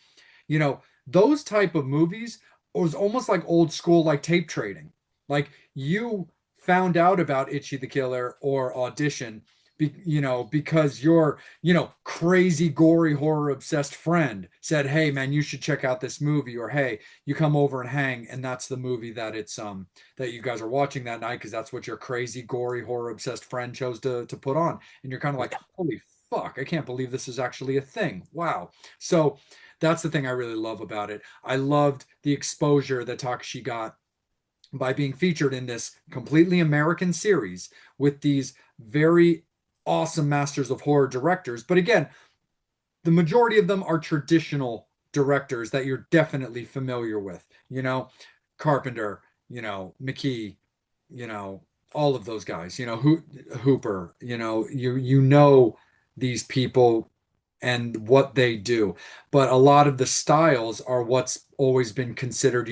those type of movies was almost like old school, like tape trading. Like you found out about Itchy the Killer or Audition, because your, crazy, gory, horror obsessed friend said, "Hey, man, you should check out this movie," or "Hey, you come over and hang," and that's the movie that you guys are watching that night because that's what your crazy, gory, horror obsessed friend chose to put on, and you're kind of like, "Holy fuck, I can't believe this is actually a thing. Wow." So that's the thing I really love about it. I loved the exposure that Takashi got by being featured in this completely American series with these very awesome masters of horror directors. But again, the majority of them are traditional directors that you're definitely familiar with, Carpenter, McKee, you know, all of those guys, Hooper, you know these people and what they do. But a lot of the styles are what's always been considered,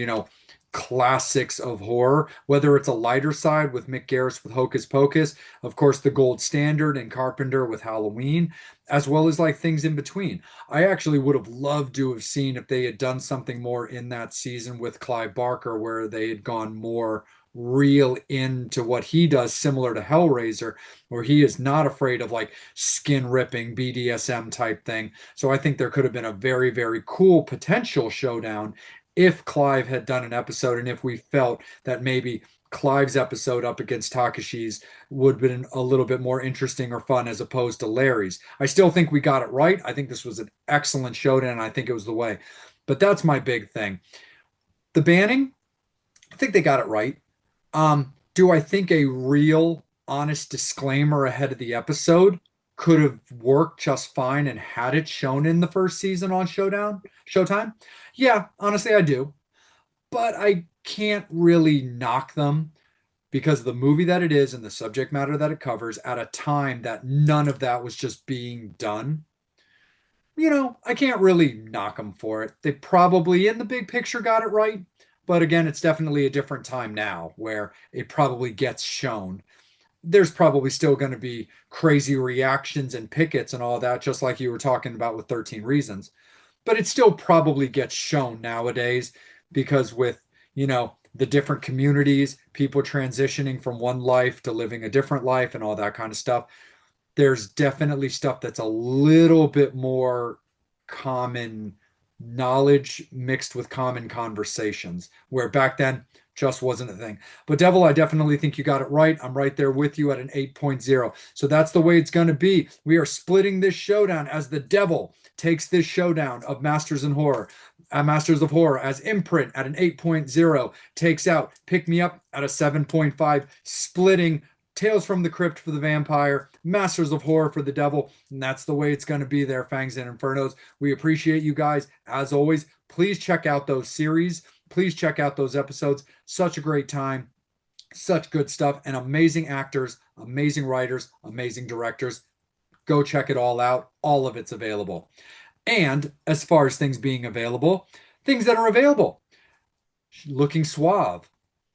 classics of horror, whether it's a lighter side with Mick Garris with Hocus Pocus, of course, the gold standard and Carpenter with Halloween, as well as like things in between. I actually would have loved to have seen if they had done something more in that season with Clive Barker, where they had gone more real into what he does, similar to Hellraiser, where he is not afraid of like skin ripping BDSM type thing. So I think there could have been a very, very cool potential showdown if Clive had done an episode and if we felt that maybe Clive's episode up against Takashi's would have been a little bit more interesting or fun as opposed to Larry's. I still think we got it right. I think this was an excellent showdown. I think it was the way. But that's my big thing. The banning, I think they got it right. Do I think a real honest disclaimer ahead of the episode could have worked just fine and had it shown in the first season on Showtime? Yeah, honestly, I do. But I can't really knock them because of the movie that it is and the subject matter that it covers at a time that none of that was just being done. I can't really knock them for it. They probably, in the big picture, got it right. But again, it's definitely a different time now where it probably gets shown. There's probably still going to be crazy reactions and pickets and all that, just like you were talking about with 13 Reasons. But it still probably gets shown nowadays because with, the different communities, people transitioning from one life to living a different life and all that kind of stuff, there's definitely stuff that's a little bit more common knowledge mixed with common conversations, where back then just wasn't a thing. But Devil, I definitely think you got it right. I'm right there with you at an 8.0. So that's the way it's going to be. We are splitting this showdown as the Devil takes this showdown of Masters of Horror as Imprint at an 8.0 takes out Pick Me Up at a 7.5, splitting Tales from the Crypt for the Vampire, Masters of Horror for the Devil, and that's the way it's going to be there, Fangs and Infernos. We appreciate you guys, as always. Please check out those series. Please check out those episodes. Such a great time. Such good stuff, and amazing actors, amazing writers, amazing directors. Go check it all out. All of it's available. And as far as things being available, things that are available. Looking Suave.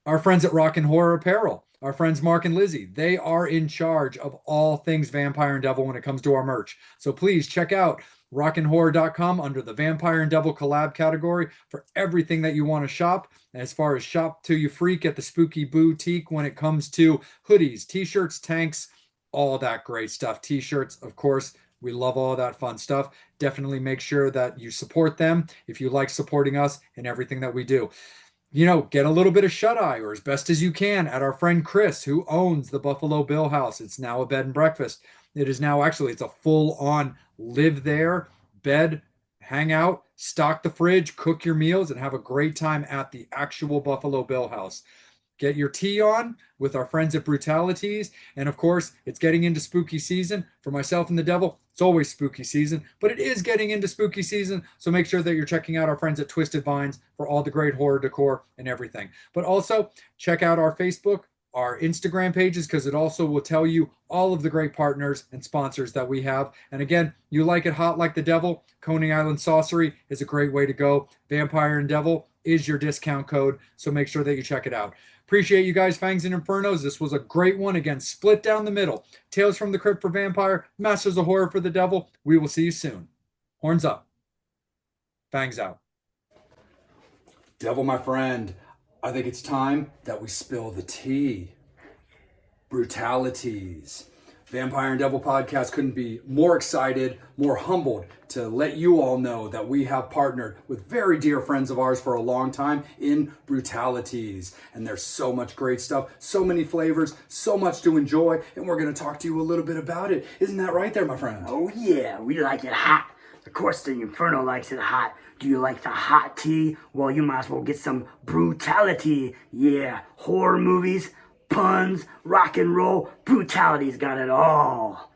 Our friends at Rock and Horror Apparel. Our friends Mark and Lizzie, they are in charge of all things Vampire and Devil when it comes to our merch. So please check out rockandhorror.com under the Vampire and Devil collab category for everything that you want to shop. And as far as shop till you freak at the Spooky Boutique when it comes to hoodies, t-shirts, tanks, all that great stuff. T-shirts, of course, we love all that fun stuff. Definitely make sure that you support them if you like supporting us and everything that we do. Get a little bit of shut eye or as best as you can at our friend Chris, who owns the Buffalo Bill House. It's now a bed and breakfast. It is now actually, it's a full on live there, bed, hang out, stock the fridge, cook your meals, and have a great time at the actual Buffalo Bill House. Get your tea on with our friends at Brutalities. And of course, it's getting into spooky season. For myself and the Devil, it's always spooky season, but it is getting into spooky season. So make sure that you're checking out our friends at Twisted Vines for all the great horror decor and everything. But also check out our Facebook, our Instagram pages, because it also will tell you all of the great partners and sponsors that we have. And again, you like it hot like the Devil, Coney Island Saucery is a great way to go. Vampire and Devil is your discount code. So make sure that you check it out. Appreciate you guys, Fangs and Infernos. This was a great one. Again, split down the middle. Tales from the Crypt for Vampire, Masters of Horror for the Devil. We will see you soon. Horns up. Fangs out. Devil, my friend, I think it's time that we spill the tea. Brutalities. Vampire and Devil Podcast couldn't be more excited, more humbled to let you all know that we have partnered with very dear friends of ours for a long time in Brutalities. And there's so much great stuff, so many flavors, so much to enjoy, and we're going to talk to you a little bit about it. Isn't that right there, my friend? Oh yeah, we like it hot. Of course the Inferno likes it hot. Do you like the hot tea? Well, you might as well get some Brutality. Yeah, horror movies, puns, rock and roll. Brutality's got it all.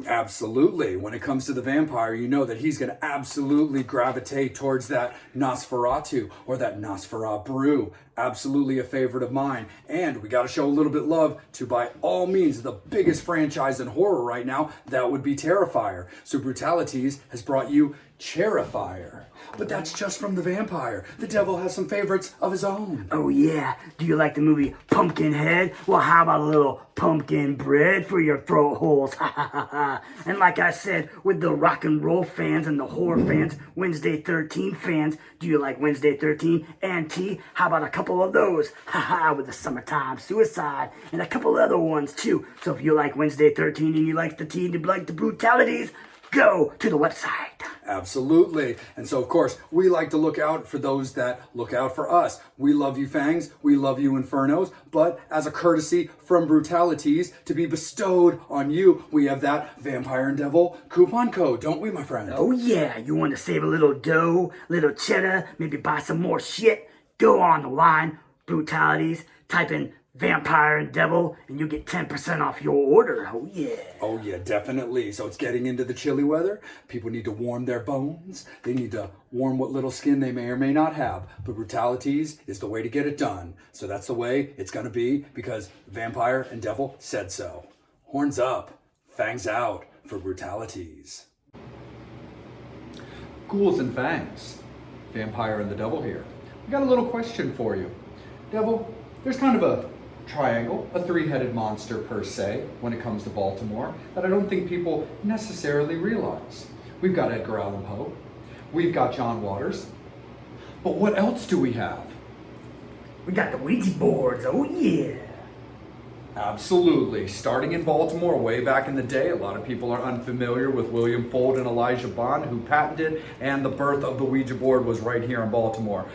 Absolutely. When it comes to the vampire, you know that he's going to absolutely gravitate towards that Nosferatu or that Nosferatu brew. Absolutely a favorite of mine. And we got to show a little bit love to, by all means, the biggest franchise in horror right now. That would be Terrifier. So Brutalities has brought you Terrifier. But that's just from the vampire. The devil has some favorites of his own. Oh yeah, do you like the movie Pumpkinhead? Well, how about a little pumpkin bread for your throat holes? And like I said, with the rock and roll fans and the horror fans, Wednesday 13 fans, do you like Wednesday 13 and tea? How about a couple of those? With the Summertime Suicide and a couple other ones too. So if you like Wednesday 13 and you like the tea and you like the Brutalities, go to the website. Absolutely. And so, of course, we like to look out for those that look out for us. We love you, Fangs. We love you, Infernos. But as a courtesy from Brutalities to be bestowed on you, we have that Vampire and Devil coupon code, don't we, my friend? Oh yeah, you want to save a little dough, little cheddar, maybe buy some more shit? Go on the line, Brutalities, type in Vampire and Devil, and you get 10% off your order. Oh yeah. Oh yeah, definitely. So it's getting into the chilly weather. People need to warm their bones. They need to warm what little skin they may or may not have. But Brutalities is the way to get it done. So that's the way it's going to be because Vampire and Devil said so. Horns up, fangs out for Brutalities. Ghouls and fangs. Vampire and the Devil here. We got a little question for you. Devil, there's kind of a triangle, a three-headed monster per se, when it comes to Baltimore, that I don't think people necessarily realize. We've got Edgar Allan Poe, we've got John Waters, but what else do we have? We got the Ouija boards, oh yeah. Absolutely. Starting in Baltimore way back in the day, a lot of people are unfamiliar with William Fuld and Elijah Bond, who patented, and the birth of the Ouija board was right here in Baltimore.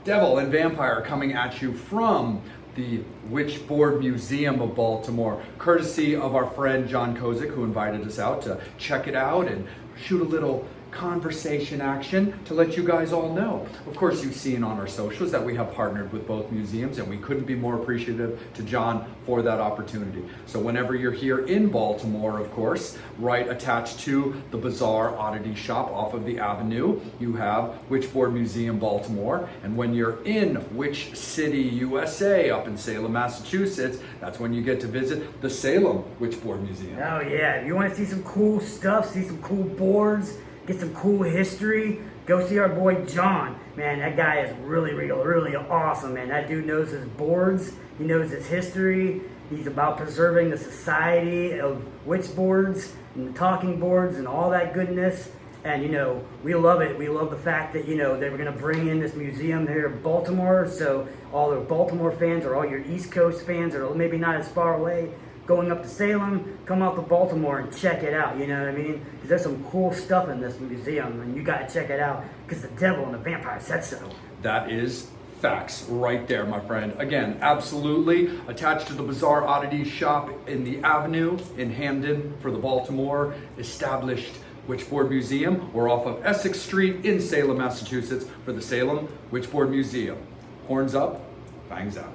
Devil and Vampire coming at you from the Witchboard Museum of Baltimore, courtesy of our friend John Kozik, who invited us out to check it out and shoot a little conversation action to let you guys all know. Of course, you've seen on our socials that we have partnered with both museums, and we couldn't be more appreciative to John for that opportunity. So whenever you're here in Baltimore, of course, right attached to the Bazaar Oddity Shop off of the Avenue, you have Witchboard Museum Baltimore. And when you're in Witch City, USA, up in Salem, Massachusetts, that's when you get to visit the Salem Witchboard Museum. Oh yeah, if you want to see some cool stuff, see some cool boards, get some cool history, go see our boy John. Man, that guy is really awesome, man. That dude knows his boards, he knows his history. He's about preserving the society of witch boards and the talking boards and all that goodness. And, you know, we love it. We love the fact that, you know, they were going to bring in this museum here in Baltimore. So all the Baltimore fans or all your East Coast fans or maybe not as far away, going up to Salem, come out to Baltimore and check it out, you know what I mean? Because there's some cool stuff in this museum, and you got to check it out because the devil and the vampire said so. That is facts right there, my friend. Again, absolutely attached to the Bazaar Oddities shop in the Avenue in Hamden for the Baltimore established Witchboard Museum. We're off of Essex Street in Salem, Massachusetts for the Salem Witchboard Museum. Horns up, fangs out.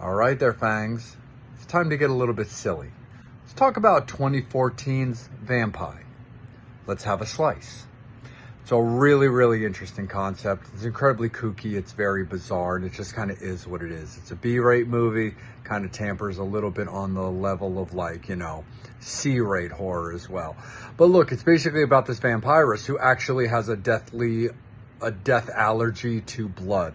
All right there, Fangs. It's time to get a little bit silly. Let's talk about 2014's Vampire. Let's have a slice. It's a really interesting concept. It's incredibly kooky. It's very bizarre, and it just kind of is what it is. It's a B-rate movie, kind of tampers a little bit on the level of, like, you know, C-rate horror as well. But look, it's basically about this vampirist who actually has a death allergy to blood.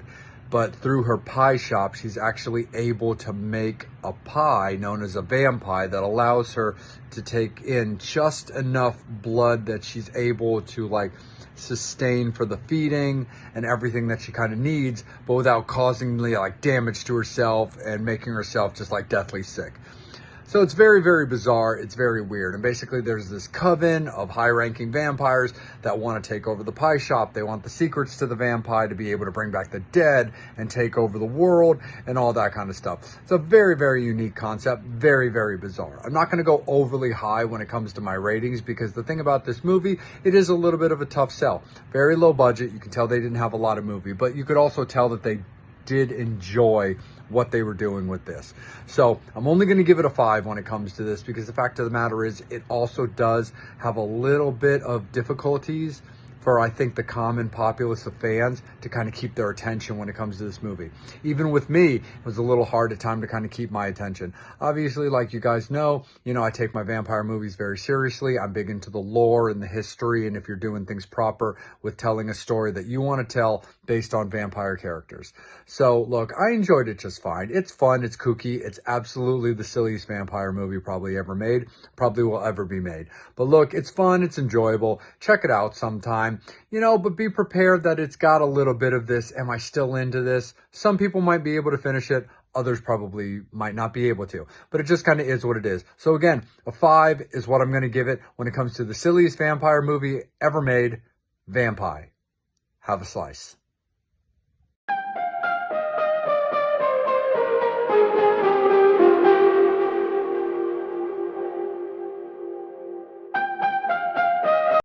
but through her pie shop, she's actually able to make a pie known as a vampire that allows her to take in just enough blood that she's able to like sustain for the feeding and everything that she kind of needs, but without causing like damage to herself and making herself just like deathly sick. So it's very, very bizarre. It's very weird. And basically there's this coven of high-ranking vampires that want to take over the pie shop. They want the secrets to the vampire to be able to bring back the dead and take over the world and all that kind of stuff. It's a very, very unique concept. Very, very bizarre. I'm not going to go overly high when it comes to my ratings because the thing about this movie, it is a little bit of a tough sell. Very low budget. You can tell they didn't have a lot of movie, but you could also tell that they did enjoy what they were doing with this. So I'm only going to give it a 5 when it comes to this because the fact of the matter is it also does have a little bit of difficulties for, I think, the common populace of fans to kind of keep their attention when it comes to this movie. Even with me, it was a little hard at time to kind of keep my attention. Obviously, like you guys know, I take my vampire movies very seriously. I'm big into the lore and the history, and if you're doing things proper with telling a story that you want to tell based on vampire characters. So, look, I enjoyed it just fine. It's fun, it's kooky, it's absolutely the silliest vampire movie probably ever made, probably will ever be made. But look, it's fun, it's enjoyable. Check it out sometime. But be prepared that it's got a little bit of this, am I still into this? Some people might be able to finish it, others probably might not be able to, but it just kind of is what it is. So again, a 5 is what I'm going to give it when it comes to the silliest vampire movie ever made, Vampire. Have a slice.